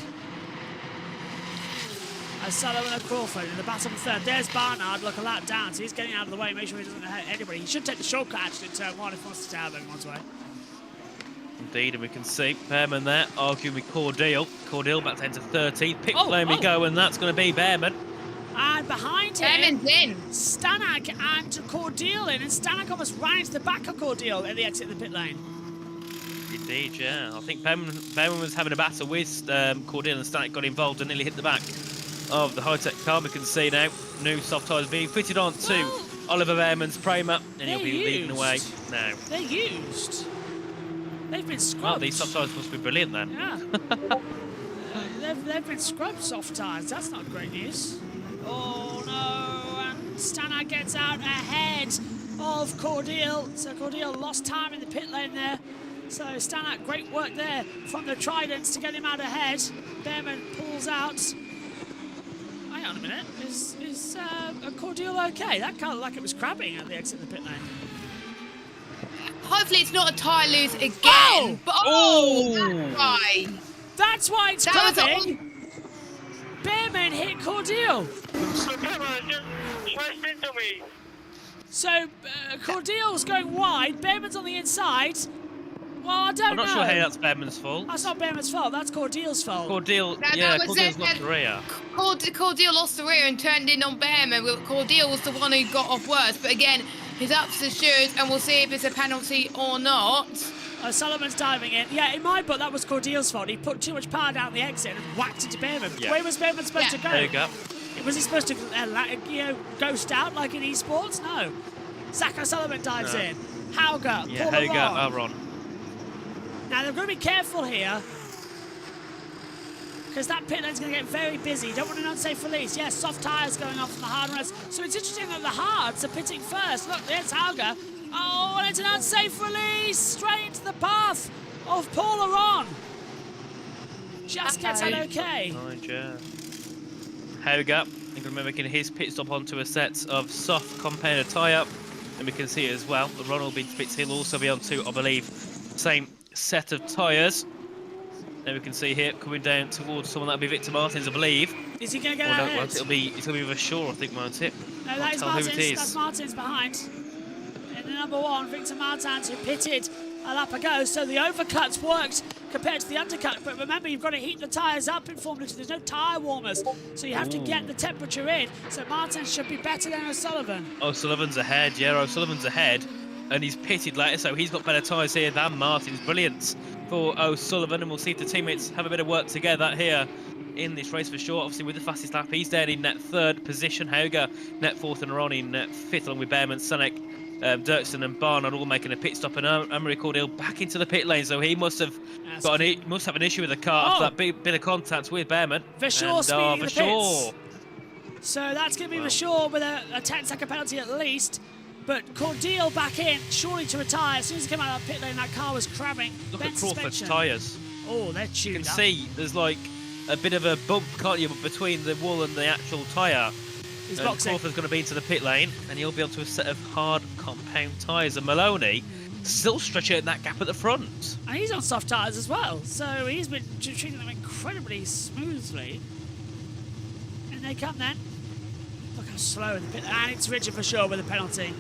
As Sullivan and Crawford in the bottom third. There's Barnard, look, a lap down, so he's getting out of the way, make sure he doesn't hurt anybody. He should take the shortcut, actually, in turn 1 if he wants to stay out of anyone's way. Indeed, and we can see Behrman there arguing with Cordeal. Cordeal back to enter 13th. Pit lane we go, and that's going to be Behrman. And behind him, Stanak and Cordeal in, and Stanak almost ran into the back of Cordeal at the exit of the pit lane. Indeed, yeah. I think Behrman was having a battle with Cordeal, and Stanak got involved and nearly hit the back of the high-tech car. We can see now new soft tyres being fitted on to Oliver Behrman's Prema, and he'll be leading away now. They're used. They've been scrubbed. Well, these soft tyres must be brilliant then. Yeah. they've been scrubbed, soft tyres. That's not great news. Oh no, and Stanak gets out ahead of Cordeal. So Cordeal lost time in the pit lane there. So Stanak, great work there from the Tridents to get him out ahead. Behrman pulls out. Hang on a minute, is Cordeal okay? That kind of like it was crabbing at the exit of the pit lane. Hopefully it's not a tyre loose again. That's why it's crabbing. Behrman hit Cordeal. So Cordeal's going wide, Behrman's on the inside. Well, I don't know. I'm not sure how that's Behrman's fault. That's not Behrman's fault, that's Cordeal's fault. Cordeal's lost the rear. Cordeal lost the rear and turned in on Behrman. Cordeal was the one who got off worst, but again, he's up to the shoes, and we'll see if it's a penalty or not. Sullivan's diving in. Yeah, in my book, that was Cordeal's fault. He put too much power down the exit and whacked into Behrman. Yeah. Where was Behrman supposed to go? There you go. Was he supposed to, ghost out like in esports? No. Zach O'Sullivan dives in. Hauger, Paul Ron. Now they've got to be careful here, because that pit lane's going to get very busy. Don't want an unsafe release. Yes, soft tyres going off from the hard runners. So it's interesting that the hards are pitting first. Look, there's Hauger. Oh, and it's an unsafe release straight into the path of Paul Aron. Just gets out okay. Hauger, you can remember making his pit stop onto a set of soft compounded tyre, and we can see it as well. Ron will be pits. He'll also be onto, I believe, the same set of tyres. Then we can see here coming down towards someone that'll be Victor Martins, I believe. Is he going to get out ahead? It's going to be with Shaw, I think, won't it? No, that is Martins. That's Martins behind. In the number 1, Victor Martins, who pitted a lap ago. So the overcuts worked compared to the undercut. But remember, you've got to heat the tyres up in Formula 2. There's no tyre warmers, so you have to get the temperature in. So Martins should be better than O'Sullivan. O'Sullivan's ahead, yeah. O'Sullivan's ahead, and he's pitted later, so he's got better tyres here than Martins. Brilliant for O'Sullivan, and we'll see if the teammates have a bit of work together here in this race for sure. Obviously, with the fastest lap, he's down in net 3rd position. Hauger net 4th, and Ron in 5th, along with Behrman, Sunek, Dirksen and Barnard all making a pit stop, and Emery Cordial back into the pit lane, so he must have must have an issue with the car after that bit of contact with Behrman. Vershaw speeding in the pits. So that's going to be Vershaw with a 10-second penalty at least. But Cordial back in, surely to retire. As soon as he came out of that pit lane, that car was crabbing. Look at Crawford's tyres. Oh, they're tuned You can up. see there's like a bit of a bump, can't you, between the wall and the actual tyre. He's boxing. Crawford's going to be into the pit lane, and he'll be onto a set of hard compound tyres. And Maloney still stretching that gap at the front. And he's on soft tyres as well, so he's been treating them incredibly smoothly. And they come then. Look how slow in the pit. And it's Richard Vershaw with a penalty.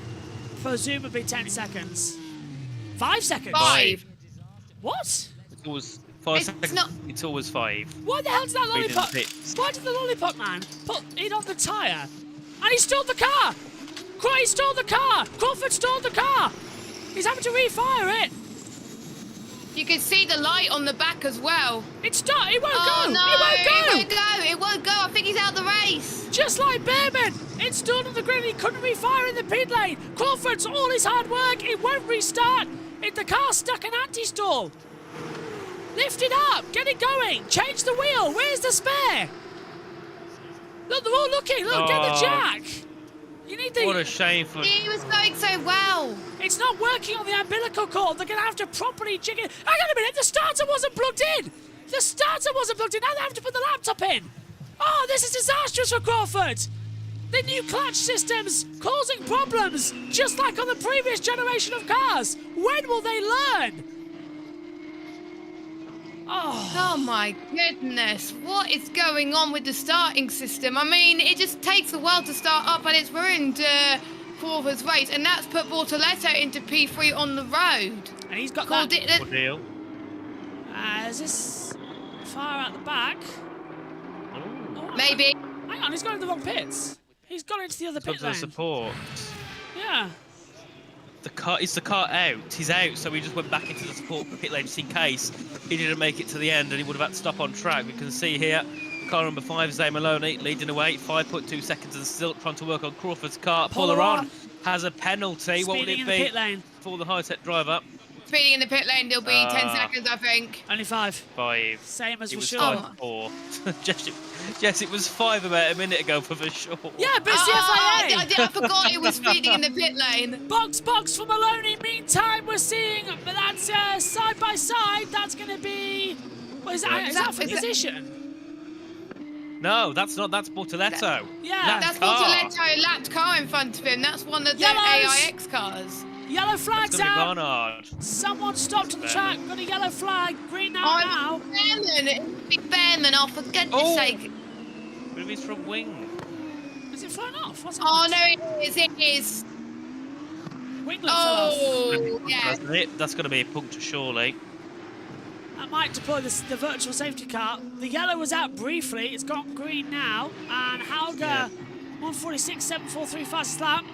Presumably 10 seconds. 5 seconds? 5. What? It was 5 seconds. Not... It's always 5. Why the hell did that lollipop? Pits. Why did the lollipop man put it on the tyre? And he stalled the car! He stalled the car! Crawford stalled the car! He's having to refire it! You can see the light on the back as well. It won't go! Oh, no, it won't go! It won't go! It won't go! I think he's out of the race! Just like Behrman! It stalled on the grid and he couldn't refire in the pit lane! Crawford's all his hard work, it won't restart! The car's stuck in anti-stall! Lift it up! Get it going! Change the wheel! Where's the spare? Look, they're all looking! Look, get the jack! You need the... What a shame for... He was going so well! It's not working on the umbilical cord. They're going to have to properly jig it. Hang on a minute, the starter wasn't plugged in! The starter wasn't plugged in. Now they have to put the laptop in. Oh, this is disastrous for Crawford. The new clutch system's causing problems, just like on the previous generation of cars. When will they learn? Oh my goodness, what is going on with the starting system? I mean, it just takes a while to start up, and it's ruined Crawford's race, and that's put Bortoletto into P3 on the road. And he's got Cordial. Is this far out the back? Maybe. Hang on, he's gone into the wrong pits. He's gone into the other pit lane. Support. Yeah. Is the car out? He's out, so we just went back into the support pit lane just in case he didn't make it to the end and he would have had to stop on track. We can see here car number 5, Zay Maloney, leading away, 5.2 seconds and still trying to work on Crawford's car. Paul Aron has a penalty. What would it be for the high-tech driver? Speeding in the pit lane, there'll be 10 seconds, I think. Only 5. 5. Same as it was Vershaw. 5-4. Yes, it was 5 about a minute ago for Vershaw. Yeah, but it's the FIA. I forgot it was speeding in the pit lane. Box for Maloney. Meantime, we're seeing that's side by side. That's going to be. What is that? Is that for position? No, that's not. That's Bortoletto. Yeah, that's Bortoletto. Lapped car in front of him. That's one of the AIX cars. Yellow flag's out. Barnard. Someone stopped on the track. Got a yellow flag. Green now. Behrman, oh, for goodness sake. What if he's from wing? Is it flown off? What's no, it is. Wing looks off. Yeah. That's going to be a puncture, surely. That might deploy the virtual safety car. The yellow was out briefly. It's gone green now. And Hauger, 146.743 fastest lap.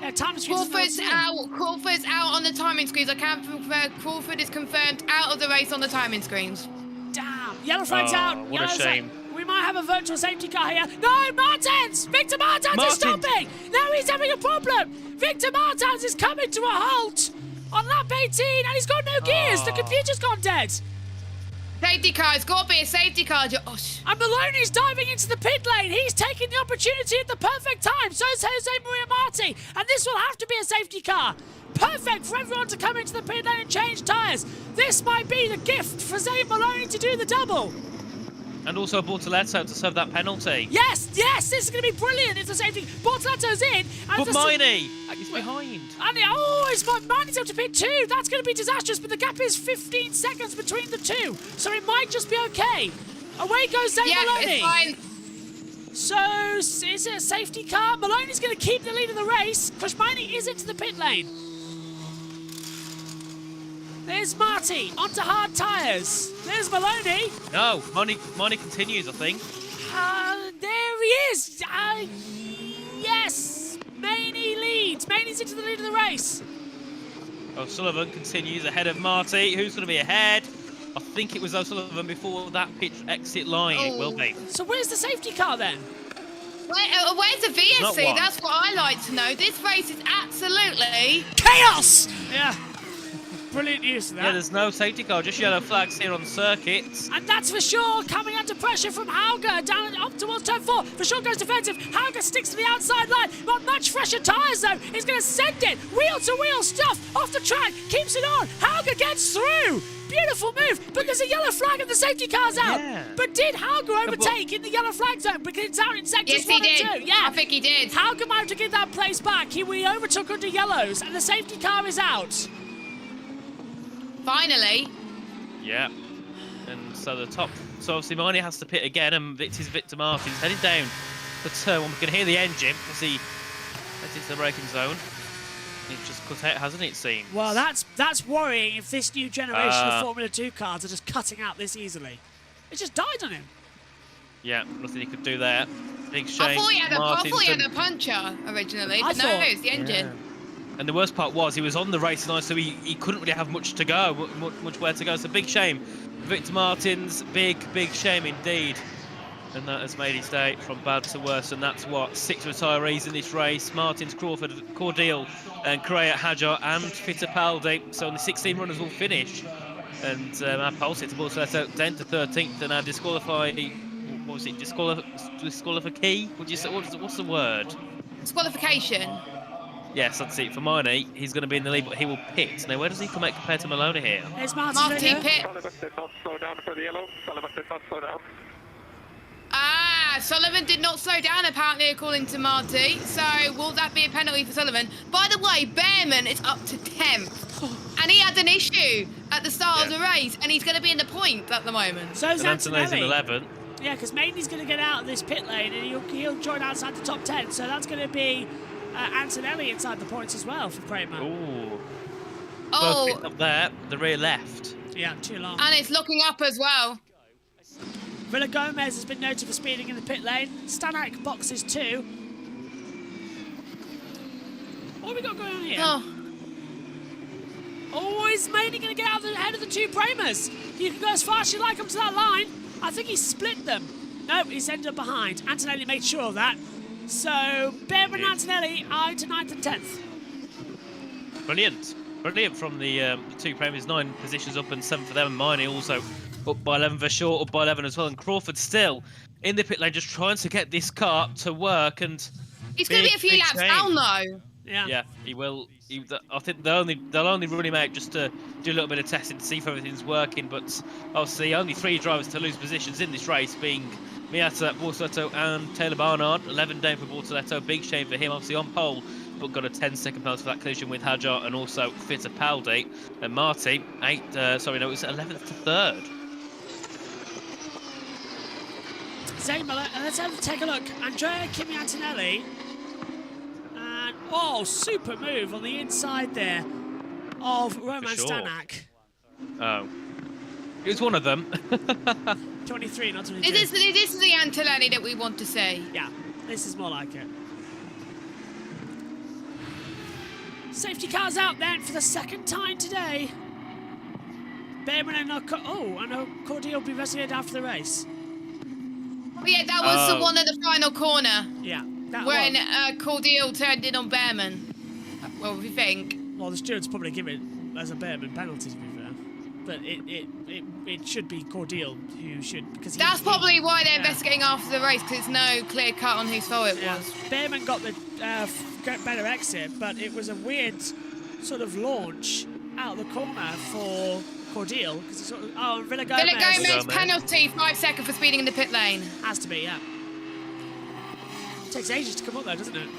Yeah, time Crawford's out on the timing screens. I can't confirm. Crawford is confirmed out of the race on the timing screens. Damn. Yellow flag's out. What a shame. We might have a virtual safety car here. No, Martins! Victor Martins is stopping! Now he's having a problem! Victor Martins is coming to a halt! on lap 18, and he's got no gears. The computer's gone dead. Safety car. It's got to be a safety car, Josh. And Maloney's diving into the pit lane. He's taking the opportunity at the perfect time. So is Jose Maria Marti. And this will have to be a safety car. Perfect for everyone to come into the pit lane and change tyres. This might be the gift for Zane Maloney to do the double. And also Bortoletto to serve that penalty. Yes, this is going to be brilliant. It's a safety. Bortoletto's in. And But Miney, he's behind. And Miney's up to pit 2. That's going to be disastrous, but the gap is 15 seconds between the two. So it might just be okay. Away goes Zane Maloney. It's fine. So, is it a safety car? Maloney's going to keep the lead of the race. Crush Miney is into the pit lane. There's Marty, onto hard tyres. There's Maloney. No, Miney continues, I think. There he is. Yes, Maney leads. Maney's into the lead of the race. O'Sullivan continues ahead of Marty. Who's going to be ahead? I think it was O'Sullivan before that pit exit line. It will be. So where's the safety car then? Where's the VSC? That's what I like to know. This race is absolutely chaos. Yeah. Brilliant use of that. Yeah, there's no safety car, just yellow flags here on the circuit. And that's for sure coming under pressure from Hauger down up towards turn 4. For sure goes defensive. Hauger sticks to the outside line. Got much fresher tyres though. He's going to send it wheel to wheel stuff off the track. Keeps it on. Hauger gets through. Beautiful move. But there's a yellow flag and the safety car's out. Yeah. But did Hauger overtake in the yellow flag zone? Because it's out in sectors 1 and 2. Yeah, I think he did. Hauger managed to get that place back. He overtook under yellows and the safety car is out. Finally. Yeah. And so the top. So obviously Miney has to pit again, and it's Victor Martin's heading down the turn 1. We can hear the engine as he heads into the braking zone. It's just cut out, hasn't it, seems? Well, that's worrying if this new generation of Formula 2 cars are just cutting out this easily. It just died on him. Yeah, nothing he could do there. Big shame. I thought he had a puncher originally, but no, it's the engine. Yeah. And the worst part was he was on the race line, so he couldn't really have much to go, much where to go. So big shame. Victor Martins, big shame indeed. And that has made his day from bad to worse. And that's what 6 retirees in this race: Martins, Crawford, Cordial, and Correa, Hajar, and Fittipaldi. So only 16 runners will finish. And our pole sitter Bortoletto down to 13th, and our disqualified. What was it? Disqualify? Would you say? What's the word? Disqualification. Yes, that's it. For Miney, he's going to be in the lead, but he will pit. Now, where does he come out compared to Maloney here? There's Marty pit. Sullivan did not slow down, apparently, according to Marty. So, will that be a penalty for Sullivan? By the way, Behrman is up to 10th. And he had an issue at the start of the race, and he's going to be in the point at the moment. So is Antonelli's in 11th. Yeah, because Maideni's going to get out of this pit lane, and he'll join outside the top 10. So that's going to be Antonelli inside the points as well for Kramer. Ooh. Oh. Both up there, the rear left. Yeah, too long. And it's looking up as well. Villa Gomez has been noted for speeding in the pit lane. Stanek boxes 2. What have we got going on here? Oh, is Maideni going to get out ahead of the 2 Premers? You can go as far as you like up to that line. I think he split them. No, he's ended up behind. Antonelli made sure of that. So, Behrman and Antonelli are into 9th and 10th. Brilliant from the 2 Premiers, 9 positions up and 7 for them. And Miney also up by 11 for sure, up by 11 as well. And Crawford still in the pit lane, just trying to get this car to work. And he's going to be a few laps down though. Yeah, he will. I think they'll only run him out just to do a little bit of testing to see if everything's working. But obviously, only 3 drivers to lose positions in this race, being Miata, Bortoletto, and Taylor Barnard. 11 down for Bortoletto. Big shame for him, obviously on pole, but got a 10-second penalty for that collision with Hajar and also Fittipaldi. And Marty, it was 11th to 3rd. Let's take a look. Andrea Kimi Antonelli. And, super move on the inside there of Roman Stanek. Oh. It was one of them. 23, not 22. This is the Antonelli that we want to see. Yeah, this is more like it. Safety car's out then for the 2nd time today. Behrman and Cordial will be investigated after the race. Oh, yeah, that was the one at the final corner. Yeah, when Cordial turned in on Behrman. Well, we think. Well, the stewards probably give it as a Behrman penalty, to be fair. But it should be Cordial who should, because That's probably why they're investigating after the race, because there's no clear cut on whose fault it was. Behrman got the better exit, but it was a weird sort of launch out the corner for Cordial, because he sort of, Villa Gomez penalty, 5 seconds for speeding in the pit lane. Has to be, yeah. Takes ages to come up though, doesn't it?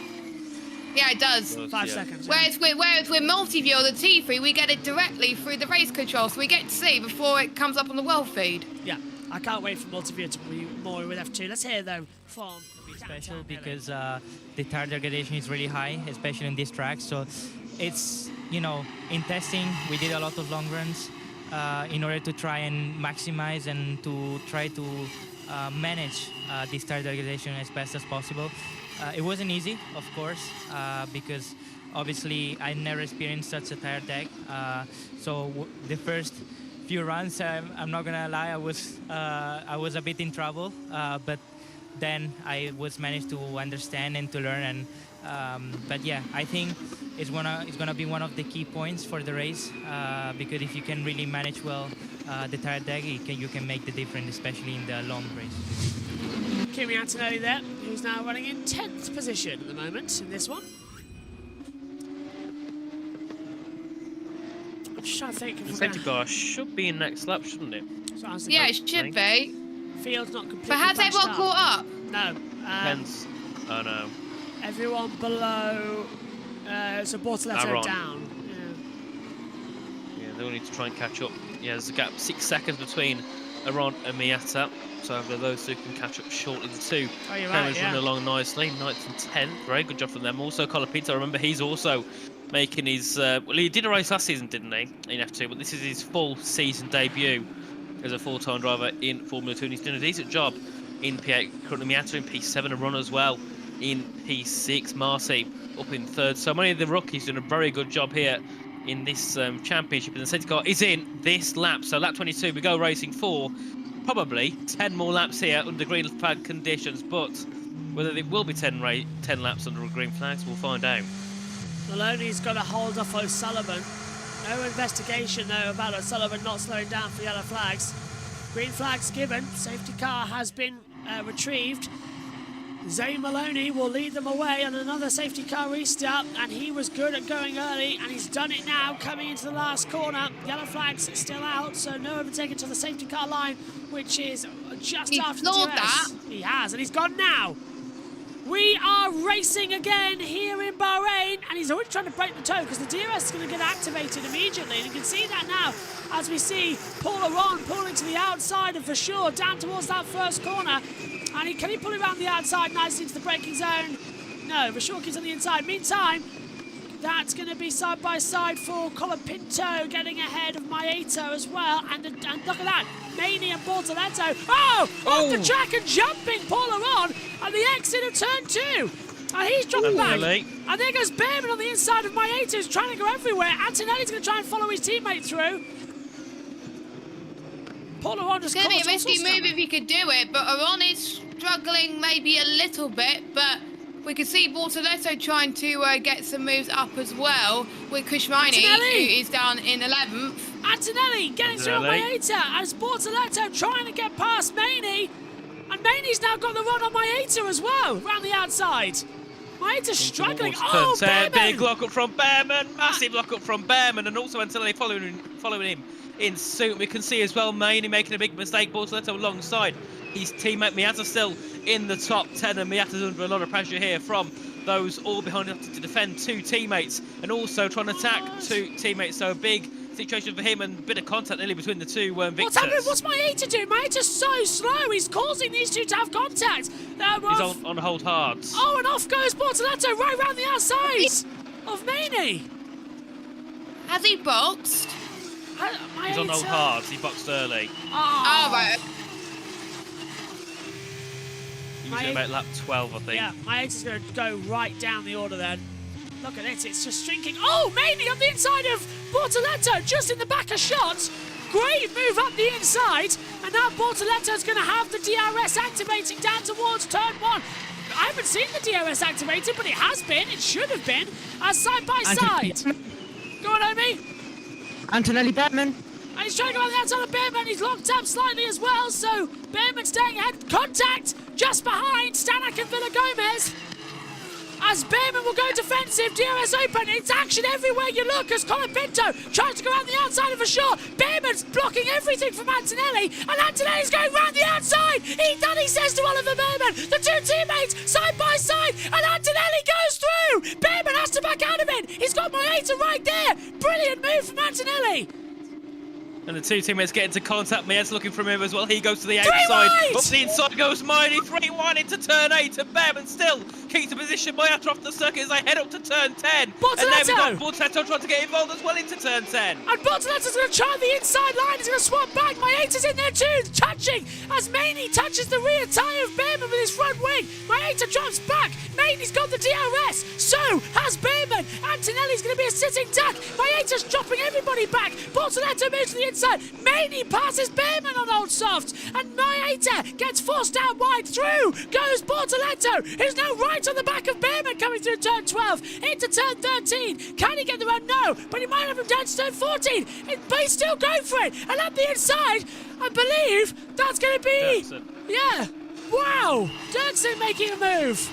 Yeah, it does. 5 seconds. Whereas we're multi-view on the T3, we get it directly through the race control, so we get to see before it comes up on the world feed. Yeah, I can't wait for multi-view to be more with F2. Let's hear though from special because the tire degradation is really high, especially in this track. So it's, you know, in testing we did a lot of long runs in order to try and maximize and to try to manage this tire degradation as best as possible. It wasn't easy, of course, because obviously I never experienced such a tire deg. So the first few runs, I'm not gonna lie, I was a bit in trouble, but then I was managed to understand and to learn. And but yeah, I think it's gonna be one of the key points for the race, because if you can really manage well the tire deg, you can make the difference, especially in the long race. Kimi Antonelli there, who's now running in 10th position at the moment in this one. I'm just trying to think if the safety car should be in next lap, shouldn't it? Yeah, it should be. Field's not completely. But has everyone caught up? No. Depends. Oh no. Everyone below. So Bortoletto down. Yeah, they'll need to try and catch up. Yeah, there's a gap 6 seconds between Aron and Miata. So those two can catch up shortly. The two cameras running along nicely. 9th and 10th. Very good job from them. Also, Colapinto, remember, he's also making his... well, he did a race last season, didn't he, in F2? But this is his full season debut as a full-time driver in Formula 2. And he's doing a decent job in P8. Currently, Miata in P7 and Ron as well in P6. Marcy up in 3rd. So many of the rookies doing a very good job here in this championship. And the safety car is in this lap. So lap 22, we go racing for probably 10 more laps here under green flag conditions, but whether it will be 10 laps under green flags, we'll find out. Maloney's got to hold off O'Sullivan. No investigation though about O'Sullivan not slowing down for yellow flags. Green flags given, safety car has been retrieved. Zane Maloney will lead them away on another safety car restart, and he was good at going early, and he's done it now coming into the last corner. Yellow flags still out, so no overtaking to the safety car line, which is just after the DRS. He has, and he's gone now. We are racing again here in Bahrain, and he's already trying to break the toe because the DRS is going to get activated immediately, and you can see that now as we see Paul Aron pulling to the outside and for sure down towards that first corner. And can he pull it around the outside nicely into the braking zone? No, Rashur keeps on the inside. Meantime, that's going to be side by side for Colapinto getting ahead of Maieto as well. And look at that, Maney and Bortoletto. Off the track and jumping Paul Aron at the exit of turn 2. And he's dropping back. And there goes Behrman on the inside of Maieto, who's trying to go everywhere. Antonelli's going to try and follow his teammate through. Paul Aron just it's going to be a risky move if he could do it, but Aron is struggling maybe a little bit, but we can see Bortoletto trying to get some moves up as well with Kushmani, who is down in 11th. Antonelli getting through on Maieto as Bortoletto trying to get past Maney, and Maney's now got the run on Maieto as well, around the outside. Maieto struggling. Oh, Behrman! Big lock up from Behrman, massive lock up from Behrman, and also Antonelli following him in suit. We can see as well Maney making a big mistake. Bortoletto alongside his teammate Miata still in the top 10, and Miata's under a lot of pressure here from those all behind him to defend two teammates and also trying to attack two teammates. So a big situation for him and a bit of contact nearly between the two victors. What's happening? What's Maieto doing? Maieto's so slow. He's causing these two to have contact. He's on hold hard. Oh, and off goes Bortoletto right round the outside of Maney. Has he boxed? He's on hold hard. He boxed early. Oh, right. He was going to make lap 12, I think. Yeah, Maieto's going to go right down the order then. Look at it, it's just shrinking. Oh, Maney on the inside of Bortoletto, just in the back of shots. Great move up the inside, and now Bortoletto's going to have the DRS activating down towards turn 1. I haven't seen the DRS activated, but it has been. It should have been. Side by side. Go on, Omi. Antonelli Behrman. And he's trying to go on the outside of Behrman. He's locked up slightly as well, so Behrman staying ahead. Contact just behind Stanek and Villagomez. As Behrman will go defensive, DRS open. It's action everywhere you look as Colin Pinto tries to go around the outside of a short. Behrman's blocking everything from Antonelli, and Antonelli's going round the outside. He says to Oliver Behrman, the two teammates side by side, and Antonelli goes through. Behrman has to back out of it. He's got Maeta right there. Brilliant move from Antonelli. And the two teammates get into contact. Mia's looking for him as well. He goes to the outside. Up the inside goes Mighty. 3-1 into turn 8. And Behrman still keeps the position. Miata off the circuit as they head up to turn 10. Bortoletto. And then we've got Bortoletto trying to get involved as well into turn 10. And Bortoletto's going to try the inside line. He's going to swap back. Maeta's in there too, touching as Maney touches the rear tyre of Behrman with his front wing. Maeta drops back. Maney's got the DRS. So has Behrman. Antonelli's going to be a sitting duck. Maeta's dropping everybody back. Bortoletto moves to the inside. Maney passes Behrman on old soft. And Maeta gets forced out wide. Through goes Bortoletto, who's now right on the back of Behrman coming through turn 12 into turn 13. Can he get the run? No, but he might have him down to turn 14. But he's still going for it. And up the inside, I believe that's going to be... Dirksen. Yeah. Wow. Dirksen making a move.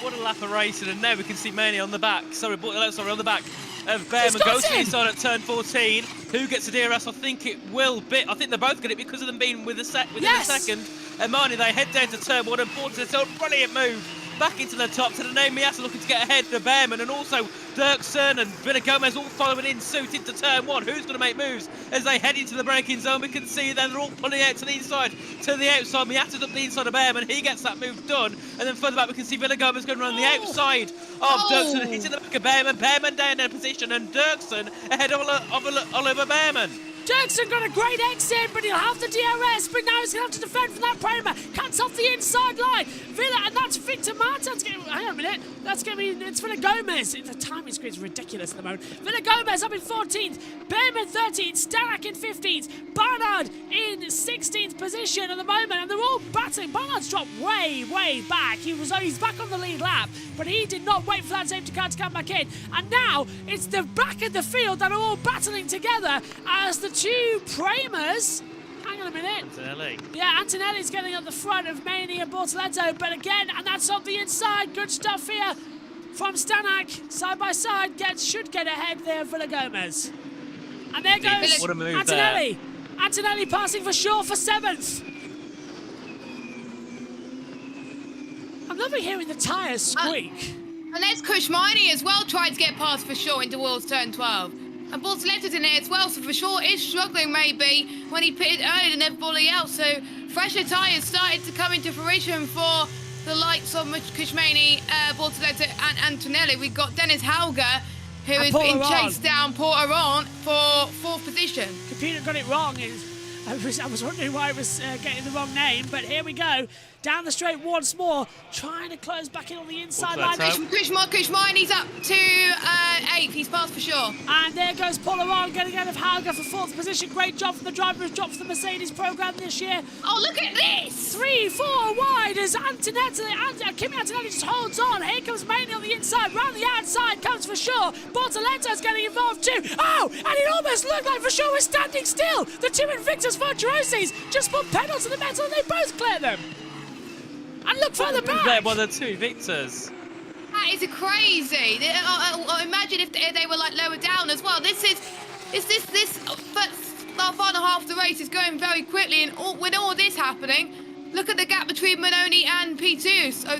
What a lap of racing, and now we can see Maney on the back. Sorry, on the back of Behrman. Goes to the inside at turn 14. Who gets the DRS? I think it will be. I think they're both get it because of them being within a second. And Marnie, they head down to turn 1 and Bortoletto. Brilliant move. Back into the top to the name Miata looking to get ahead of Behrman, and also Dirksen and Villagomez all following in suit into turn 1. Who's going to make moves as they head into the braking zone? We can see they're all pulling out to the inside, to the outside. Miata's up the inside of Behrman. He gets that move done, and then further back we can see Villagomez going around the outside of Dirksen. He's in the back of Behrman. Behrman down in position, and Dirksen ahead of Oliver Behrman. Dirksen got a great exit, but he'll have the DRS, but now he's going to have to defend from that Prima. Cuts off the inside line. Villa, and that's Victor Martin's going to... Hang on a minute. That's going to be... It's Villagomez. The timing screen's ridiculous at the moment. Villagomez up in 14th. Behrman 13th. Stanek in 15th. Barnard in 16th position at the moment, and they're all battling. Barnard's dropped way, way back. He's back on the lead lap, but he did not wait for that safety car to come back in. And now it's the back of the field that are all battling together as the two Primas. Hang on a minute. Antonelli. Yeah, Antonelli's getting up the front of Maney and Bortoletto, but again, and that's on the inside. Good stuff here from Stanek. Side by side, should get ahead there for Villagomez. And there goes what a move Antonelli. there. Antonelli passing for Shaw for 7th. I'm loving hearing the tyres squeak. And there's Kushmani as well, trying to get past for sure into Will's turn 12. And Bortoletto's in there as well, so for sure is struggling maybe when he pitted earlier than everybody else. So fresher tyres started to come into fruition for the likes of Kushmani, Bortoletto and Antonelli. We've got Dennis Hauger, who has been chased down Porteron for 4th position. Computer got it wrong. I was wondering why it was getting the wrong name, but here we go. Down the straight once more, trying to close back in on the inside line. Kushmani's up to 8th. He's passed for sure. And there goes Porteron getting out of Hauger for 4th position. Great job from the driver who's dropped for the Mercedes program this year. Oh, look at this! 3-4 wide as Kimi Antonelli just holds on. Here comes Maney on the inside. Round the outside comes for sure. Bortoletto's getting involved too. Oh, and it almost looked like for sure was standing still. The two Invictus Virtuosis just put pedal to the metal and they both clear them. And look further back. There by the two Victors. That is crazy. I imagine if they were like lower down as well. This final half of the race is going very quickly, and with all this happening, look at the gap between Maloney and P2. So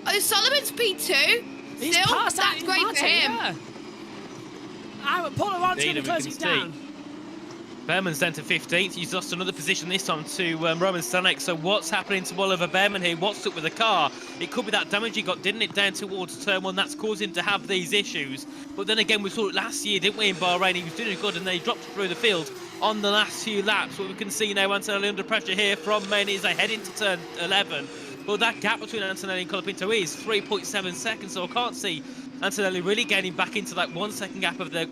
O'Sullivan's P2. He's still, passed that's great for him. Yeah. Porteron's going to be closing down. Behrman's down to 15th. He's lost another position this time to Roman Stanek. So what's happening to Oliver Behrman here? What's up with the car? It could be that damage he got, didn't it, down towards turn 1? That's caused him to have these issues. But then again, we saw it last year, didn't we, in Bahrain? He was doing good, and then he dropped through the field on the last few laps. But we can see now Antonelli under pressure here from Maney as they head into turn 11. But that gap between Antonelli and Colapinto is 3.7 seconds, so I can't see Antonelli really getting back into that 1 second gap of the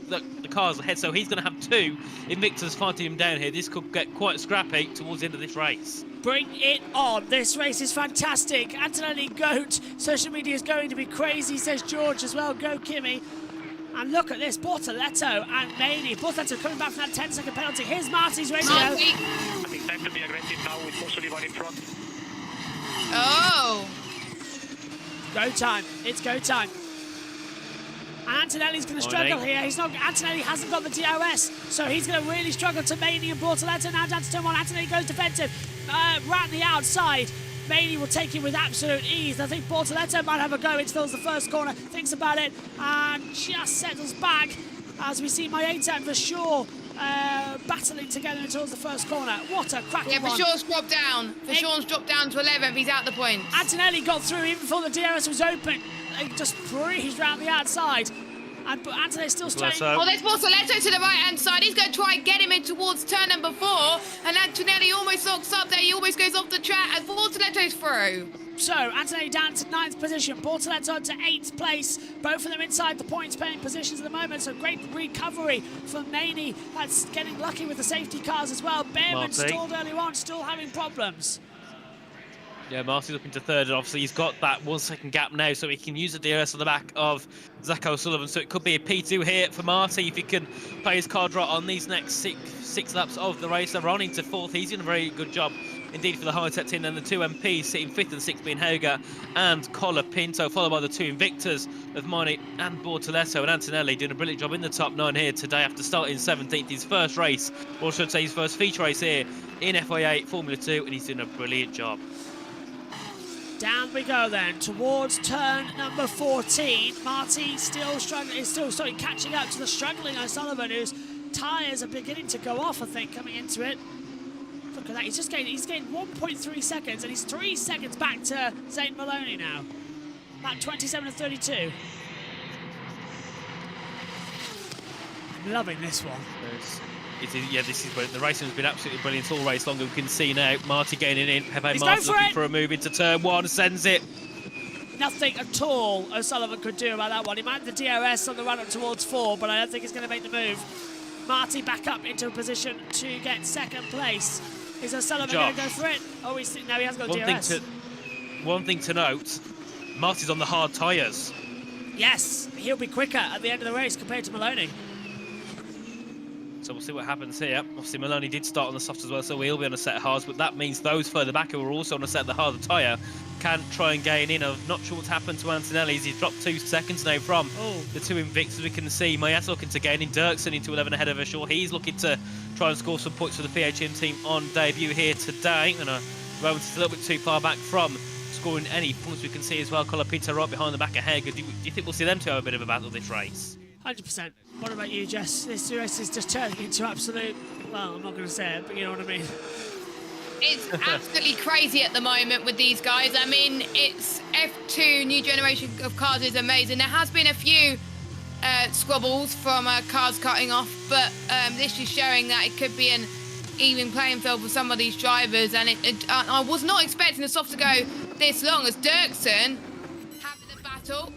cars ahead. So he's going to have two Invictus fighting him down here. This could get quite scrappy towards the end of this race. Bring it on. This race is fantastic. Antonelli GOAT. Social media is going to be crazy, says George as well. Go Kimi. And look at this, Bortoletto and Maney. Bortoletto coming back from that 10-second penalty. Here's Marty's radio. Marty. I think time to be aggressive now with O'Sullivan in front. Oh. Go time. It's go time. And Antonelli's going to struggle here. Antonelli hasn't got the DRS, so he's going to really struggle to Maney and Bortoletto. Now down to turn one. Antonelli goes defensive. Right on the outside. Maney will take it with absolute ease. I think Bortoletto might have a go. It fills the first corner, thinks about it, and just settles back as we see Maeta and Vershaw battling together towards the first corner. What a cracking one. Yeah, Vershaw's dropped down. Vershaw's dropped down to 11th. He's out the points. Antonelli got through even before the DRS was open. He just breezed round the outside. But Antonelli's still staying. Oh, there's Bortoletto to the right-hand side. He's going to try and get him in towards turn number 4. And Antonelli almost locks up there. He almost goes off the track and Bortoletto's through. So, Antonelli down to 9th position. Bortoletto to 8th place. Both of them inside the points-paying positions at the moment. So, great recovery from Maney. That's getting lucky with the safety cars as well. Behrman stalled early on, still having problems. Yeah, Marty's up into 3rd, and obviously he's got that 1 second gap now, so he can use the DRS on the back of Zach O'Sullivan. So it could be a P2 here for Marty if he can play his card right on these next six laps of the race. They're on into 4th. He's doing a very good job indeed for the high-tech team. And the 2 MPs sitting 5th and 6th being Hoga and Colapinto, followed by the 2 Invictors of Miney and Bortoletto. And Antonelli doing a brilliant job in the top 9 here today after starting 17th. His first race, or should say his first feature race here in FIA Formula 2, and he's doing a brilliant job. Down we go then, towards turn number 14. Marty still struggling, is still catching up to the struggling O'Sullivan, whose tyres are beginning to go off, I think, coming into it. Look at that, he's gained 1.3 seconds, and he's 3 seconds back to Zane Maloney now. About 27 and 32. I'm loving this one. Yeah, this is brilliant. The racing has been absolutely brilliant all race long. We can see now Marty gaining in. Pepe Martin looking for a move into turn 1, sends it. Nothing at all O'Sullivan could do about that one. He might have the DRS on the run up towards 4, but I don't think he's going to make the move. Marty back up into a position to get 2nd place. Is O'Sullivan going to go for it? Oh, no, he hasn't got DRS. One thing to note, Marty's on the hard tyres. Yes, he'll be quicker at the end of the race compared to Maloney. So we'll see what happens here. Obviously, Maloney did start on the soft as well, so he'll be on a set of hards, but that means those further back who are also on a set of the harder tyre can try and gain in. I'm not sure what's happened to Antonelli. He's dropped 2 seconds now from the 2 Invictors. We can see Mayas looking to gain in. Dirksen into 11 ahead of Vershaw. He's looking to try and score some points for the PHM team on debut here today. And Rowan is a little bit too far back from scoring any points. We can see as well Colapinto right behind the back of Hager. Do you think we'll see them two have a bit of a battle this race? 100%. What about you, Jess? This race is just turning into absolute, well, I'm not going to say it, but you know what I mean. It's absolutely crazy at the moment with these guys. I mean, it's F2, new generation of cars is amazing. There has been a few squabbles from cars cutting off, but this is showing that it could be an even playing field for some of these drivers. And I was not expecting the soft to go this long as Dirksen having a battle.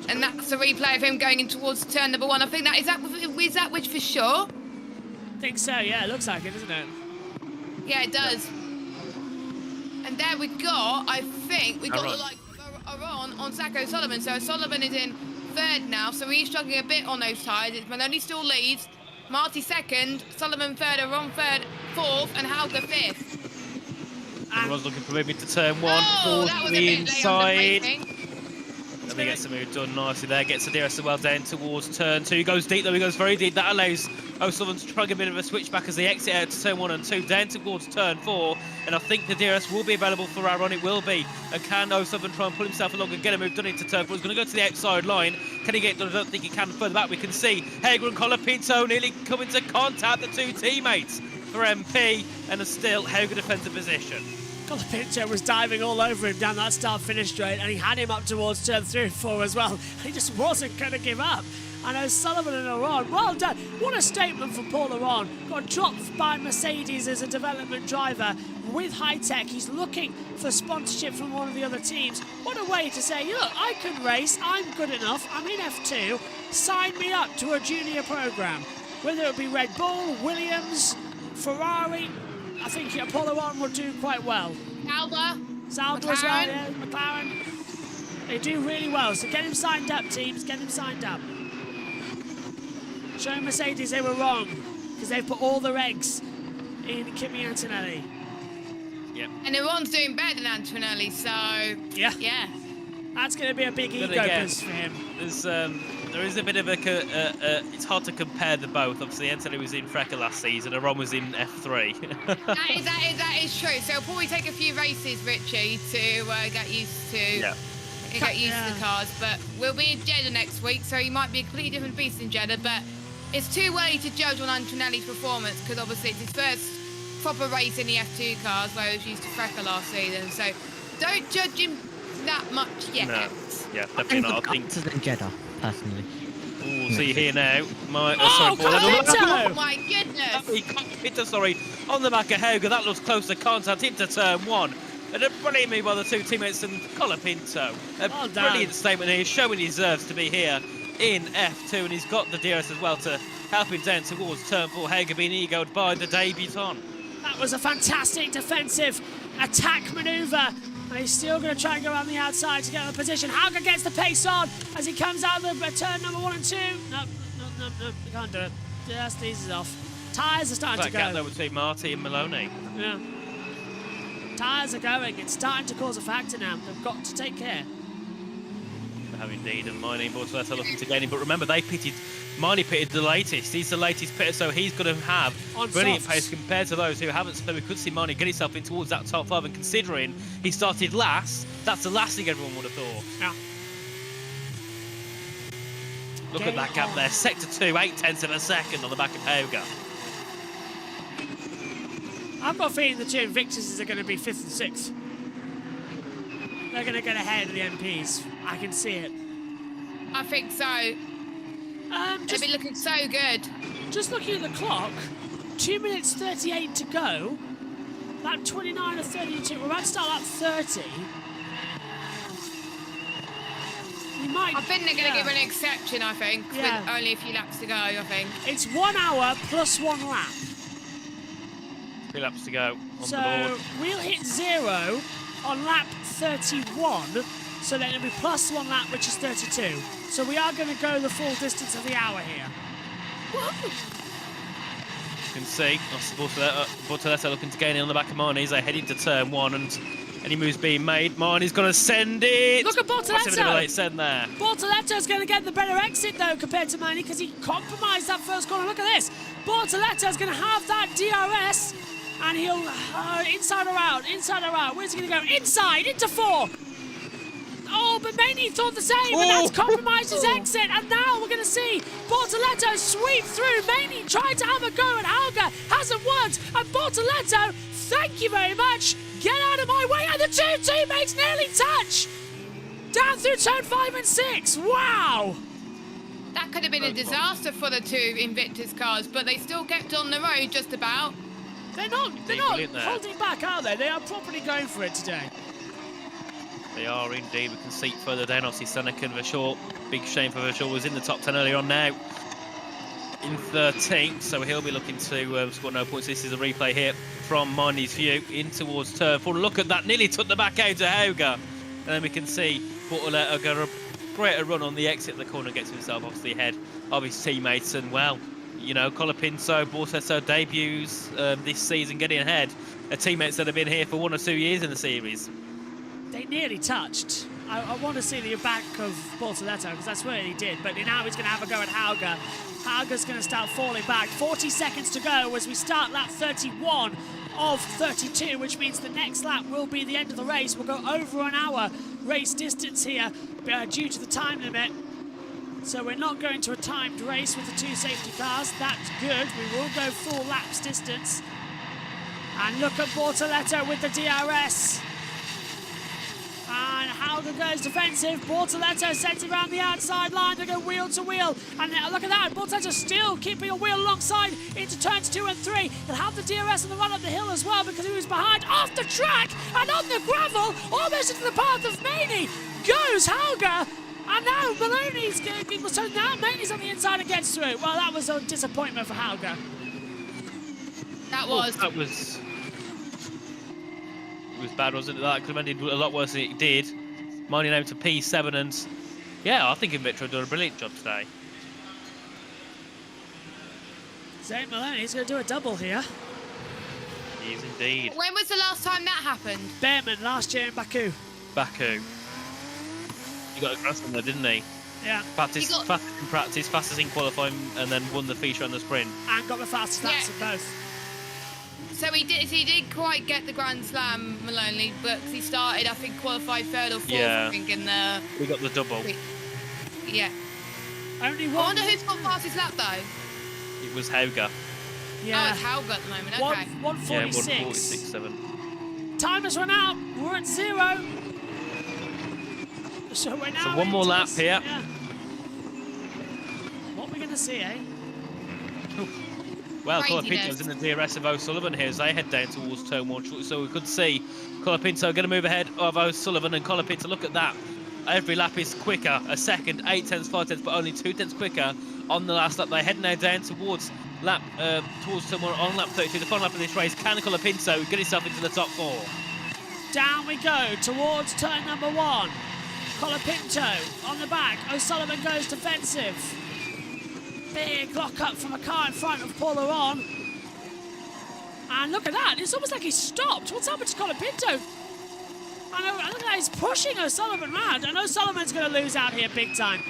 And that's a replay of him going in towards turn number 1. I think is that with Vershaw? I think so, yeah, it looks like it, doesn't it? Yeah, it does. And there we go. I think we got Aron on Zach O'Sullivan. So O'Sullivan is in 3rd now, so he's struggling a bit on those tyres. Maloney still leads. Marty 2nd, Sullivan 3rd, Aron 3rd, 4th, and Hauger 5th. Everyone's looking for moving to turn 1, towards the inside. Let me get some move done nicely there. Gets the DRS well down towards turn 2. Goes deep though, he goes very deep. That allows O'Sullivan to try a bit of a switchback as they exit out to turn 1 and 2, down towards turn 4. And I think the DRS will be available for Aaron. It will be. And can O'Sullivan try and pull himself along and get a move done into turn 4? He's going to go to the outside line. Can he get it done? I don't think he can. Further back, we can see Hager and Colapinto nearly come into contact, the 2 teammates for MP. And still, Hager defends the position. Colapinto was diving all over him down that start-finish straight, and he had him up towards turn 3 and 4 as well. He just wasn't going to give up. And O'Sullivan and Aron, well done. What a statement for Paul Aron. Got dropped by Mercedes as a development driver with high-tech. He's looking for sponsorship from one of the other teams. What a way to say, look, I can race, I'm good enough, I'm in F2, sign me up to a junior program. Whether it be Red Bull, Williams, Ferrari, I think Paul Aron will do quite well. Sauber as well, yeah, McLaren. They do really well, so get him signed up, teams, get him signed up. Show Mercedes they were wrong, because they've put all their eggs in Kimi Antonelli. Yep. And everyone's doing better than Antonelli, so yeah. That's going to be a big ego boost for him. There is a bit of it's hard to compare the both. Obviously, Antonelli was in Frecker last season, and Ron was in F3. that is true. So it'll probably take a few races, Richie, to get used to. Get used to the cars, but we'll be in Jeddah next week, so he might be a completely different beast in Jeddah, but it's too early to judge on Antonelli's performance because obviously it's his first proper race in the F2 cars where he was used to Frecker last season, so don't judge him that much yet. No. Yeah, definitely not. I think in Jeddah, personally. Ooh, see here now. Oh my goodness! He got Pinto, sorry, on the back of Hauger. That looks close to contact into turn 1. And a brilliant move by the two teammates and Colapinto. A brilliant statement here, showing he deserves to be here in F2, and he's got the DRS as well to help him down towards turn 4. Hager being egoed by the debutant. That was a fantastic defensive attack manoeuvre. And he's still going to try and go around the outside to get in the position. Hauger gets the pace on as he comes out of the turn number 1 and 2. No, he can't do it. Just eases off. Tyres are starting to go. That gap there between Marty and Maloney. Yeah. Tyres are going. It's starting to cause a factor now. They've got to take care. They have indeed, and Miney and Bortoleto looking to gain him. But remember, Miney pitted the latest. He's the latest pitter, so he's going to have brilliant pace compared to those who haven't. So we could see Miney get himself in towards that top 5, and considering he started last, that's the last thing everyone would have thought. Yeah. Look at that gap there. Sector 2, 0.8 of a second on the back of Hauger. I've got a feeling the two Invictuses are going to be 5th and 6th. They're going to get ahead of the MPs. I can see it. I think so. They've been looking so good. Just looking at the clock, 2 minutes 38 to go. Lap 29 or 32. We're about to start lap 30. I think they're going to give an exception, I think, with only a few laps to go, I think. It's 1 hour plus 1 lap. 3 laps to go on so the board. We'll hit 0 on lap 31, so then it'll be plus 1 lap, which is 32. So we are going to go the full distance of the hour here. You can see Bortoleto looking to gain in on the back of Marnie as they head into turn 1, and any moves being made. Marnie's going to send it. Look at Bortoleto. Late send there. Bortoleto's going to get the better exit though compared to Marnie because he compromised that first corner. Look at this. Bortoleto's going to have that DRS. And he'll inside or out, inside or out. Where's he going to go? Inside, into 4. Oh, but Maney thought the same, and that's compromised his exit. And now we're going to see Bortoleto sweep through. Maney tried to have a go at Hauger, hasn't worked. And Bortoleto, thank you very much. Get out of my way. And the two teammates nearly touch. Down through turn 5 and 6. Wow. That could have been a disaster for the two Invictus cars, but they still kept on the road just about. They're not holding back, are they? They are properly going for it today. They are indeed. We can see further down, obviously, Seneca and Verschoor. Big shame for Verschoor, was in the top 10 earlier on, now in 13th, so he'll be looking to score no points. This is a replay here from Marnie's view in towards turn 4. Look at that, nearly took the back out to Hauger. And then we can see Bortoleto go a greater run on the exit of the corner, gets himself obviously ahead of his teammates, and well, you know, Colapinto, Bortoleto debuts this season, getting ahead of teammates that have been here for 1 or 2 years in the series. They nearly touched. I want to see the back of Bortoleto because that's where he did, but now he's going to have a go at Hauger. Hauger's going to start falling back. 40 seconds to go as we start lap 31 of 32, which means the next lap will be the end of the race. We'll go over an hour race distance here due to the time limit. So we're not going to a timed race with the two safety cars. That's good. We will go full laps distance. And look at Bortoleto with the DRS. And Hauger goes defensive. Bortoleto sends it around the outside line. They go wheel to wheel. And look at that. Bortoleto still keeping a wheel alongside into turns 2 and 3. He'll have the DRS on the run up the hill as well because he was behind off the track and on the gravel, almost into the path of Maney. Goes Hauger. And now Maloney's going, so now Maney's on the inside and gets through. Well, that was a disappointment for Hauger. That was. It was bad, wasn't it? That could have ended a lot worse than it did. minding him to P7, and yeah, I think Invicta done a brilliant job today. Zane Maloney's going to do a double here. He is indeed. When was the last time that happened? Behrman last year in Baku. Baku. He got across them there, didn't he? Yeah. Fastest in practice, fastest in qualifying, and then won the feature on the sprint. And got the fastest laps in both. So he did quite get the Grand Slam, Maloney, but he started, I think, qualified third or fourth, I think, in the... We got the double. Yeah. Only one. I wonder who's got fastest lap, though. It was Hauger. Yeah. Oh, it's Hauger at the moment, okay. 146. Yeah, 146.7. Time has run out. We're at 0. So we're now So one more lap here. Yeah. What are we going to see, eh? Well, Colapinto's in the DRS of O'Sullivan here as they head down towards turn 1. So we could see Colapinto going to move ahead of O'Sullivan, and Colapinto, look at that. Every lap is quicker, a second, 8 tenths, 5 tenths, but only 2 tenths quicker on the last lap. They head now down towards towards turn 1 on lap 32, the final lap of this race. Can Colapinto get himself into the top 4? Down we go towards turn number 1. Colapinto on the back. O'Sullivan goes defensive. Big lock up from a car in front of Paul Aron. And look at that, it's almost like he stopped. What's happened to Colapinto? I look at that, he's pushing O'Sullivan round, and O'Sullivan's going to lose out here big time.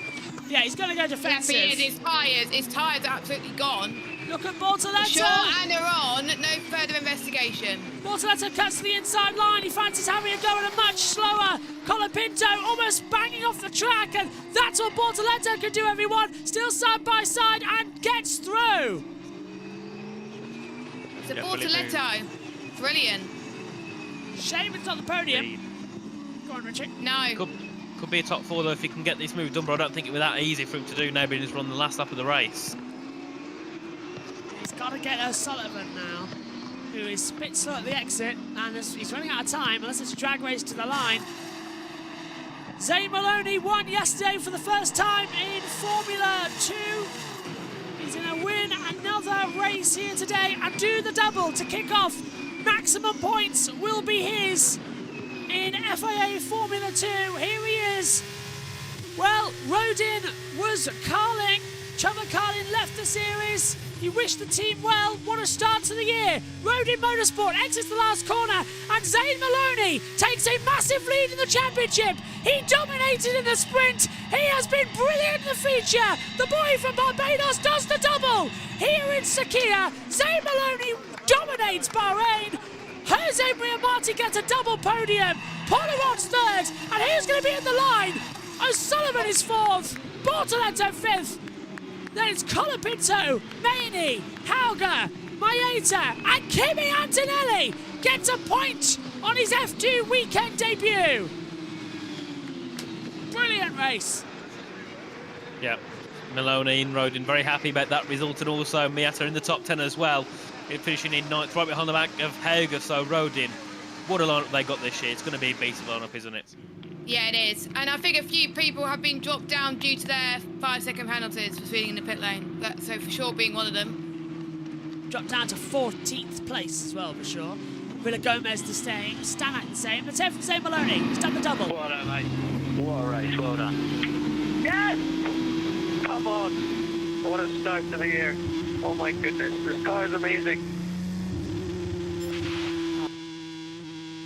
Yeah, he's going to go defensive. Yeah, his tyres are absolutely gone. Look at Bortoleto. Shaw and Aron, no further investigation. Bortoleto cuts to the inside line. He fancies having a go at a much slower Colapinto, almost banging off the track, and that's what Bortoleto can do, everyone. Still side by side and gets through. So Bortoleto, brilliant. Shame it's not the podium. Go on, Richard. No. Could be a top 4 though if he can get this move done, but I don't think it was that easy for him to do now, being he's run the last lap of the race. He's got to get O'Sullivan now, who is spit slow at the exit, and he's running out of time unless it's a drag race to the line. Zane Maloney won yesterday for the first time in Formula 2. He's going to win another race here today and do the double to kick off. Maximum points will be his in FIA Formula 2. Here he is. Well, Rodin was Carling. Trevor Carling left the series. He wished the team well. What a start to the year. Rodin Motorsport exits the last corner, and Zane Maloney takes a massive lead in the championship. He dominated in the sprint. He has been brilliant in the feature. The boy from Barbados does the double. Here in Sakhir, Zane Maloney dominates Bahrain. Jose Briamati gets a double podium. Paul Aron's third, and who's going to be in the line? O'Sullivan is fourth. Bortoleto fifth. Then it's Colapinto, Maney, Hauger, Maeta, and Kimi Antonelli gets a point on his F2 weekend debut. Brilliant race. Yeah, Maloney and Rodin very happy about that result, and also Miata in the top 10 as well, finishing in 9th, right behind the back of Hauger. So Rodin, what a lineup they got this year. It's going to be a beast of lineup, isn't it? Yeah, it is. And I think a few people have been dropped down due to their 5-second penalties for speeding in the pit lane. So for sure being one of them. Dropped down to 14th place as well, for sure. Villa Gomez the same, Stanak the same. Let's hear from Zane Maloney. He's done the double. Well done, mate. What a race, well done. Yes! Come on. What a start to the year. Oh my goodness, this car is amazing.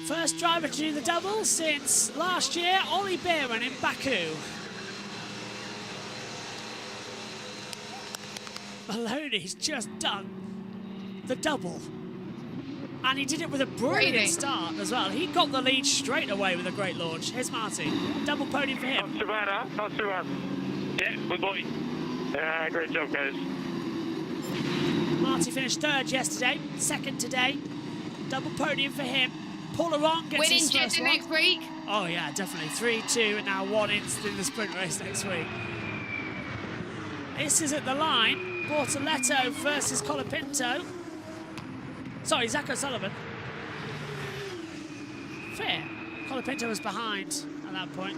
First driver to do the double since last year, Ollie Behrman in Baku. Maloney's just done the double. And he did it with a brilliant start as well. He got the lead straight away with a great launch. Here's Marty. Double podium for him. Not too bad, huh? Not too bad. Yeah, good boy. Yeah, great job, guys. Marty finished third yesterday, second today. Double podium for him. Paul Aron gets winning his first Jeddah one. next week. Oh yeah, definitely. 3-2 and now 1 in the sprint race next week. This is at the line. Bortoleto versus Colapinto. Sorry, Zach O'Sullivan. Fair. Colapinto was behind at that point.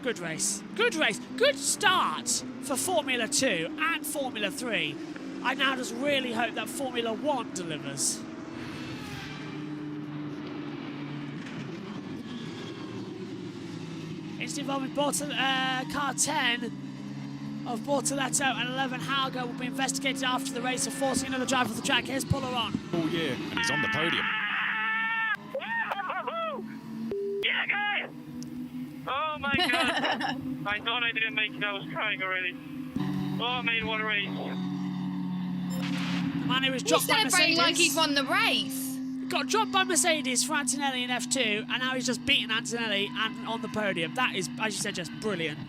Good race. Good race. Good start for Formula 2 and Formula 3. I now just really hope that Formula 1 delivers. It's involving car 10 of Bortoletto and 11 Hauger will be investigated after the race of forcing another driver off the track. Here's Puller on. All year, and he's on the podium. Yeah, guys! Oh my god! I thought I didn't make it. I was crying already. Oh, man, what a race! The man who was He's dropped by celebrating Mercedes. like he's won the race. Got dropped by Mercedes for Antonelli in F2, and now he's just beaten Antonelli and on the podium. That is, as you said, just brilliant.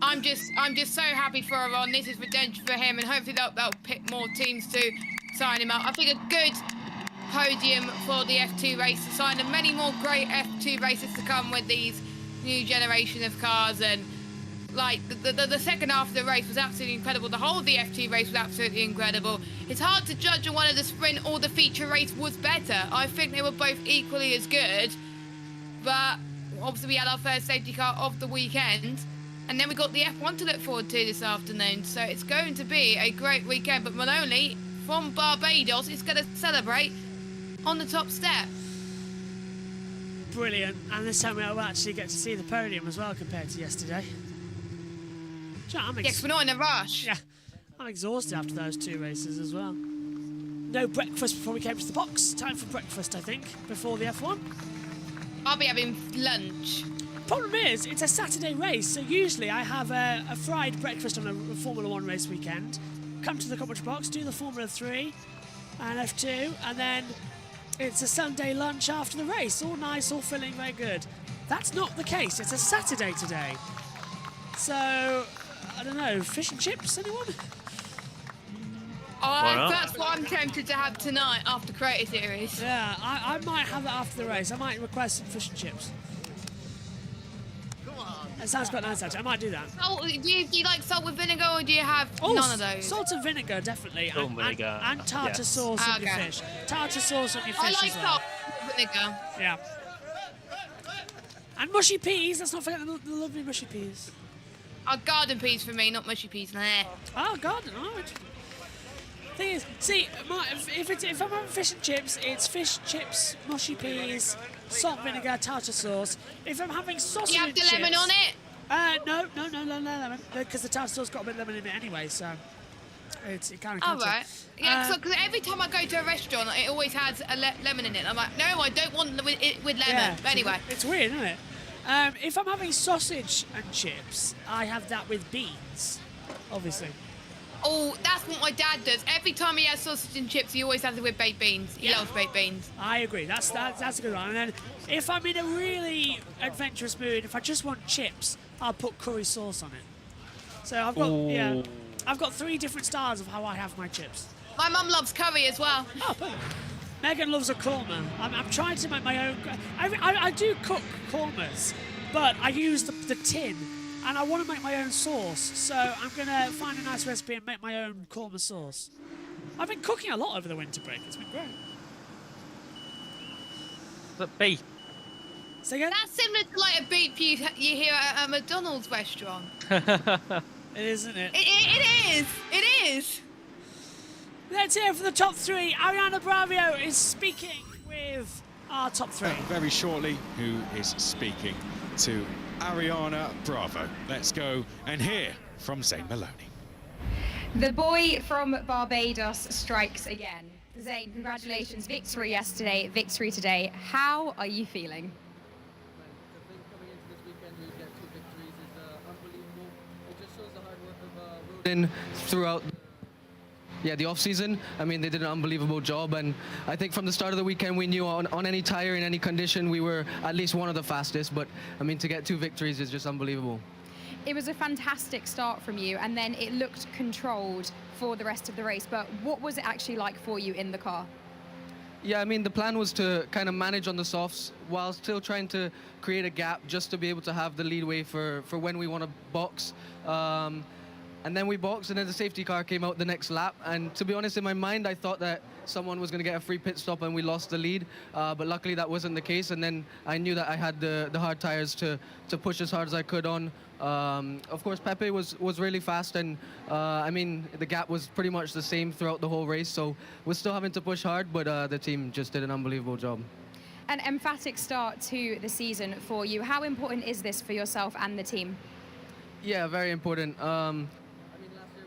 I'm just so happy for Ron. This is redemption for him, and hopefully they'll pick more teams to sign him up. I think a good podium for the F2 race to sign, and many more great F2 races to come with these new generation of cars. And like the second half of the race was absolutely incredible. The whole of the F2 race was absolutely incredible. It's hard to judge on whether the sprint or the feature race was better. I think they were both equally as good, but obviously we had our first safety car of the weekend. And then we got the F1 to look forward to this afternoon. So it's going to be a great weekend. But Maloney from Barbados is going to celebrate on the top step. Brilliant. And this time we'll actually get to see the podium as well compared to yesterday. Yes, we're not in a rush. Yeah, I'm exhausted after those 2 races as well. No breakfast before we came to the box. Time for breakfast, I think, before the F1. I'll be having lunch. Problem is, it's a Saturday race, so usually I have a fried breakfast on a Formula 1 race weekend, come to the commentary box, do the Formula 3 and F2, and then it's a Sunday lunch after the race. All nice, all filling, very good. That's not the case. It's a Saturday today. So, I don't know, fish and chips, anyone? That's what I'm tempted to have tonight after Creator Series. Yeah, I might have that after the race. I might request some fish and chips. It sounds quite nice, actually. I might do that. Salt, do you like salt with vinegar, or do you have none of those? Salt and vinegar, definitely. Salt and vinegar. And tartar sauce on your fish. Tartar sauce on your fish I like as well. salt with vinegar. Yeah. And mushy peas. Let's not forget the lovely mushy peas. Garden peas for me, not mushy peas. Nah. Oh, garden. All right. Thing is, see, if I'm having fish and chips, it's fish, chips, mushy peas, salt, vinegar, tartar sauce. If I'm having sausage Do you have the lemon on it? No lemon, because the tartar sauce got a bit of lemon in it anyway, so it kind of. All right. Yeah, because every time I go to a restaurant, it always has a lemon in it. I'm like, no, I don't want it with lemon. Yeah, but anyway, it's weird, isn't it? If I'm having sausage and chips, I have that with beans, obviously. Oh, that's what my dad does. Every time he has sausage and chips, he always has it with baked beans. He loves baked beans. I agree. That's a good one. And then if I'm in a really adventurous mood, if I just want chips, I'll put curry sauce on it. So I've got 3 different styles of how I have my chips. My mum loves curry as well. Oh, perfect. Megan loves a korma. I'm trying to make my own. I do cook kormas, but I use the tin. And I want to make my own sauce, so I'm going to find a nice recipe and make my own korma sauce. I've been cooking a lot over the winter break. It's been great. What's that beef? Say again? That's similar to like a beep you hear at a McDonald's restaurant. It is, isn't it? It is. It is. Let's hear from the top 3. Ariana Bravio is speaking with our top 3. Very shortly, who is speaking to Ariana Bravo. Let's go and hear from Zane Maloney. The boy from Barbados strikes again. Zane, congratulations. Victory yesterday, victory today. How are you feeling? I think coming into this weekend, we get 2 victories is unbelievable. It just shows the hard work of Rodin throughout the off-season. I mean, they did an unbelievable job, and I think from the start of the weekend we knew on any tire, in any condition, we were at least one of the fastest. But I mean, to get 2 victories is just unbelievable. It was a fantastic start from you, and then it looked controlled for the rest of the race. But what was it actually like for you in the car? Yeah, I mean, the plan was to kind of manage on the softs while still trying to create a gap just to be able to have the leadway for when we want to box. And then we boxed, and then the safety car came out the next lap. And to be honest, in my mind, I thought that someone was going to get a free pit stop and we lost the lead. But luckily, that wasn't the case. And then I knew that I had the hard tires to push as hard as I could on. Of course, Pepe was really fast. And I mean, the gap was pretty much the same throughout the whole race. So we're still having to push hard, but the team just did an unbelievable job. an emphatic start to the season for you. How important is this for yourself and the team? Yeah, very important. I mean, last year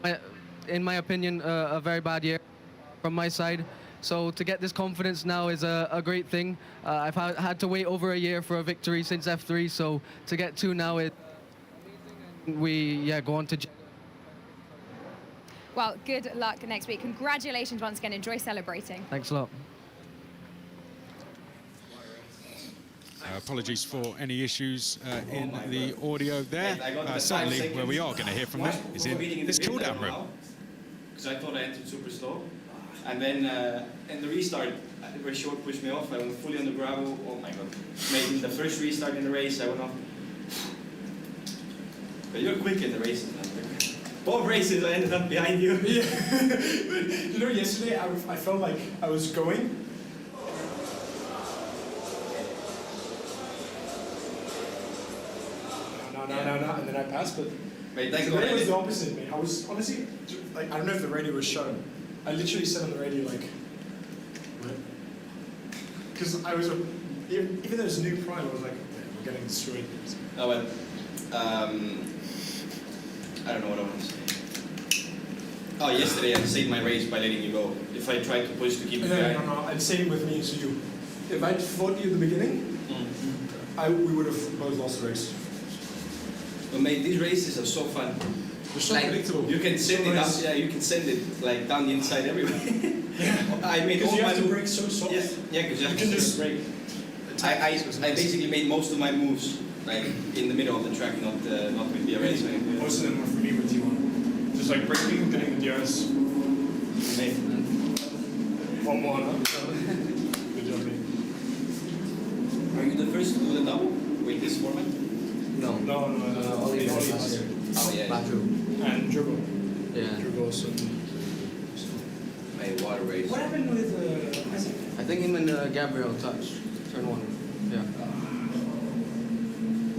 was, in my opinion, a very bad year from my side. So to get this confidence now is a great thing. I've had to wait over a year for a victory since F3, so to get 2 now is amazing. We go on to. Well, good luck next week. Congratulations once again. Enjoy celebrating. Thanks a lot. Apologies for any issues in the audio there. Certainly where we are going to hear from them is in this cool-down room. Because I thought I entered super slow. And then in the restart, where short pushed me off, I went fully on the gravel. Oh my god. Making the first restart in the race, I went off. But you're quick in the races, man. Both races, I ended up behind you. Yeah. You know, yesterday I felt like I was going. No, and then I passed, but Wait, the radio was the opposite, mate. I was honestly, like, I don't know if the radio was shown. I literally said on the radio, like, what? Because I was, even though it was a new prime, I was like, we're getting destroyed. Oh, well, I don't know what I want to say. Oh, yesterday I saved my race by letting you go. If I tried to push to keep you behind. No, I'd say with me, so you. If I'd fought you at the beginning, we would have both lost the race. But mate, these races are so fun. They're so predictable. You can send it up, you can send it like down the inside everywhere. I made all you my have to brake so soft. Yeah, because you have to just brake. I basically made most of my moves like in the middle of the track, not with DRS. Most of them were for me with T1. Just like braking, getting the DRS. Amazing, man. 1-1 up. Good job, mate. Are you the first to do the double with this format? No, only last year. Oh yeah. And Dribble. Yeah. Dribble also. Made water race. What happened with Isaac? I think him and Gabriel touched. Turn 1. Yeah.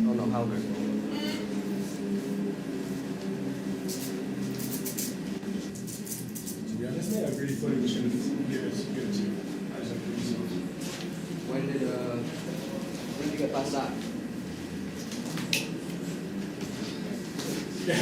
Oh no, Halbert. To be honest, I really thought he was going to give it to Isaac. When did you get past that? Yeah.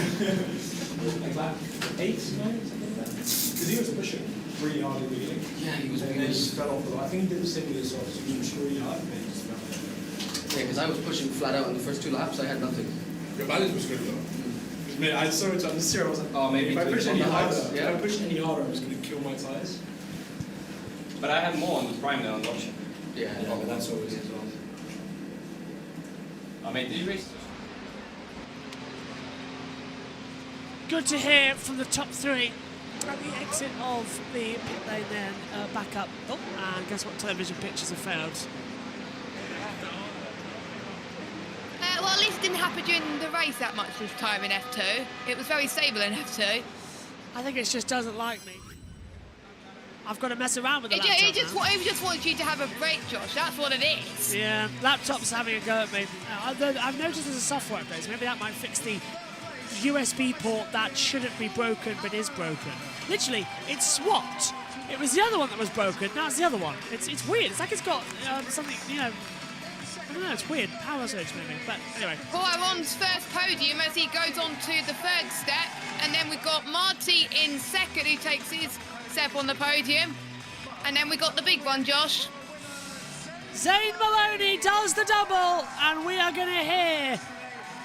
Like that 8, 9, something like that. Because he was pushing really hard in the beginning. Yeah, he was. And then just fell off the line. I think he did the same with his off, so he pushed really hard and then just fell off. Yeah, because I was pushing flat out in the first 2 laps. I had nothing. Your balance was good though. Man, I saw it on this year. I was like, oh, maybe if I push any harder, yeah. if I push any harder, I was going to kill my tires. But I have more on the prime than on the option. Yeah, but that's always as well. I made these races. Good to hear from the top 3 at the exit of the pit lane then back up. Oh, and guess what television pictures have failed? Well, at least it didn't happen during the race that much this time in F2. It was very stable in F2. I think it just doesn't like me. I've got to mess around with the laptop It just wants you to have a break, Josh. That's what it is. Yeah, laptop's having a go at me. I've noticed there's a software update, so maybe that might fix the USB port that shouldn't be broken but is broken. Literally, it's swapped. It was the other one that was broken, now it's the other one. It's weird. It's like it's got something, you know, I don't know, it's weird. Power surge maybe, but anyway. Ron's first podium as he goes on to the 3rd step, and then we've got Marty in 2nd who takes his step on the podium, and then we got the big one, Josh. Zane Maloney does the double, and we are going to hear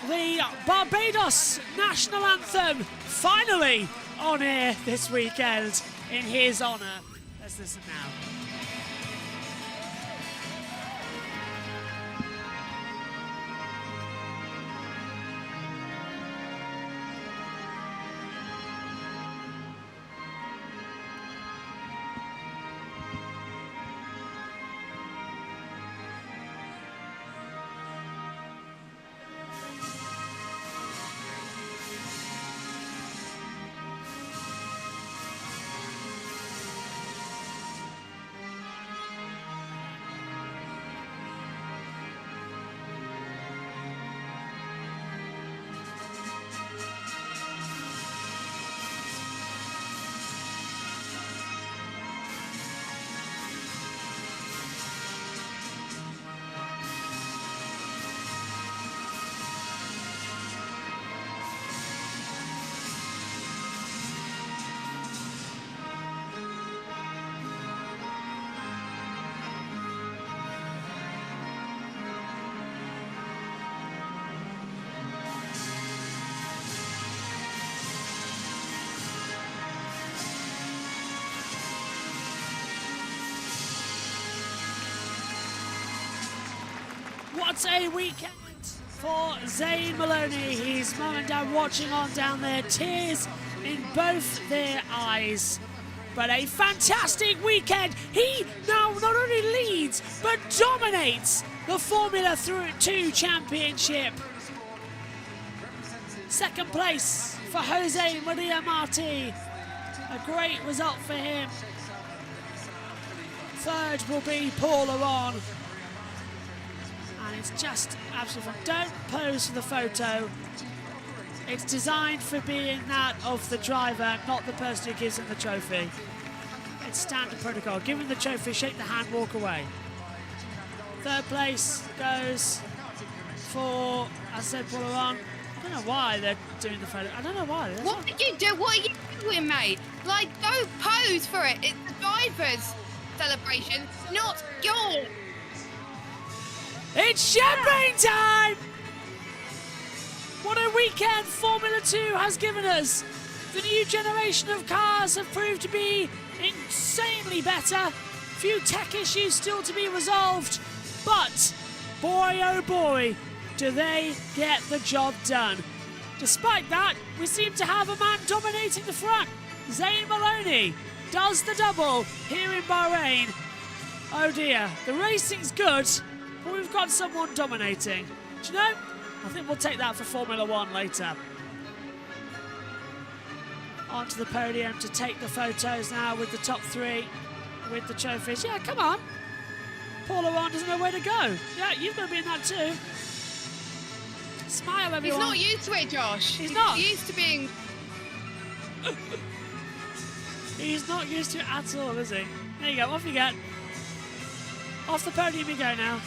the Barbados national anthem finally on air this weekend in his honour. Let's listen now. What a weekend for Zane Maloney. His mum and dad watching on down there, tears in both their eyes. But a fantastic weekend. He now not only leads, but dominates the Formula 2 Championship. Second place for Jose Maria Marti. A great result for him. Third will be Paul Aron. And it's just absolutely fun. Don't pose for the photo. It's designed for being that of the driver, not the person who gives him the trophy. It's standard protocol. Give him the trophy, shake the hand, walk away. Third place goes for, I said, Paul Aron. I don't know why they're doing the photo. I don't know why. What did you do? What are you doing, mate? Like, don't pose for it. It's the driver's celebration, not yours. It's champagne time! What a weekend Formula 2 has given us. The new generation of cars have proved to be insanely better. Few tech issues still to be resolved, but boy oh boy, do they get the job done. Despite that, we seem to have a man dominating the front. Zane Maloney does the double here in Bahrain. Oh dear, the racing's good, but we've got someone dominating. Do you know, I think we'll take that for Formula 1 later. Onto the podium to take the photos now with the top three, with the trophies. Yeah, come on. Paul Aron doesn't know where to go. Yeah, you've got to be in that too. Smile, everyone. He's not used to it, Josh. He's not. He's used to being... He's not used to it at all, is he? There you go, off you get. Off the podium you go now.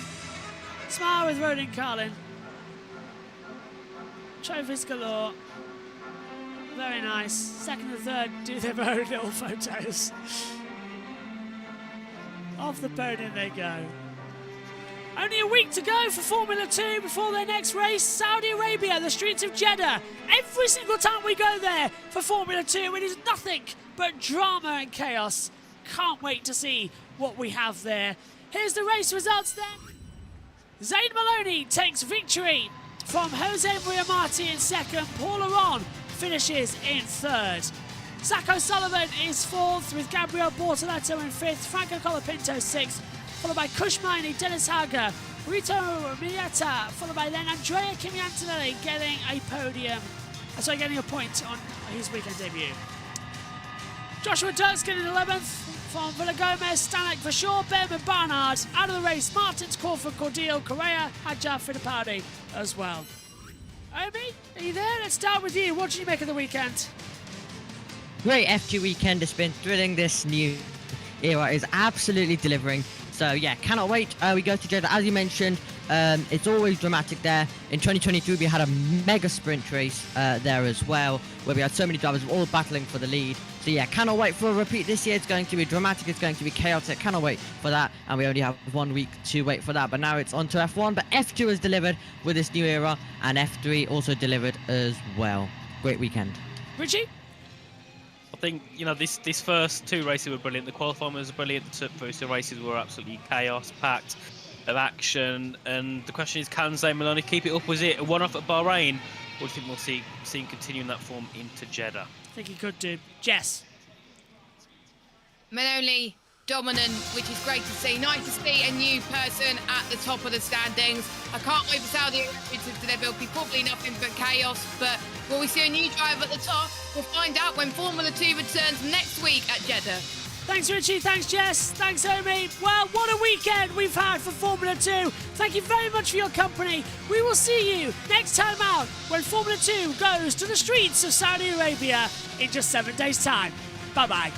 Smile with Rodin Carlin. Trophies galore. Very nice. Second and third do their own little photos. Off the podium they go. Only a week to go for Formula 2 before their next race, Saudi Arabia, the streets of Jeddah. Every single time we go there for Formula 2, it is nothing but drama and chaos. Can't wait to see what we have there. Here's the race results then. Zane Maloney takes victory from Jose Maria Marti in second. Paul Aron finishes in third. Zach O'Sullivan is fourth with Gabriel Bortoletto in fifth. Franco Colapinto sixth, followed by Kushmaini, Dennis Hager, Rito Mieta, followed by then Andrea Kimiantonelli getting a podium. Getting a point on his weekend debut. Joshua Durkskin in 11th. From Villa Gomez, Stanek, Vashaw, Bem and Barnard. Out of the race, Martins, Corford, Cordeal, Correa, Hadjar, Fittipaldi as well. Omi, are you there? Let's start with you. What did you make of the weekend? Great F2 weekend. It's been thrilling. This new era is absolutely delivering. So yeah, cannot wait. We go to Jeddah, as you mentioned. It's always dramatic there. In 2022, we had a mega sprint race there as well, where we had so many drivers all battling for the lead. So yeah, cannot wait for a repeat this year. It's going to be dramatic. It's going to be chaotic. Cannot wait for that. And we only have 1 week to wait for that. But now it's on to F1. But F2 has delivered with this new era, and F3 also delivered as well. Great weekend. Richie? I think, you know, this first two races were brilliant. The qualifying was brilliant. The first two races were absolutely chaos-packed of action. And the question is, can Zane Maloney keep it up? Was it a one-off at Bahrain? Or do you think we'll see him continuing that form into Jeddah? I think he could do. Jess? Maloney dominant, which is great to see. Nice to see a new person at the top of the standings. I can't wait for Saudi Arabia to deliver. It'll be probably nothing but chaos, but will we see a new driver at the top? We'll find out when Formula 2 returns next week at Jeddah. Thanks, Richie. Thanks, Jess. Thanks, Omi. Well, what a weekend we've had for Formula 2. Thank you very much for your company. We will see you next time out when Formula 2 goes to the streets of Saudi Arabia in just 7 days' time. Bye-bye.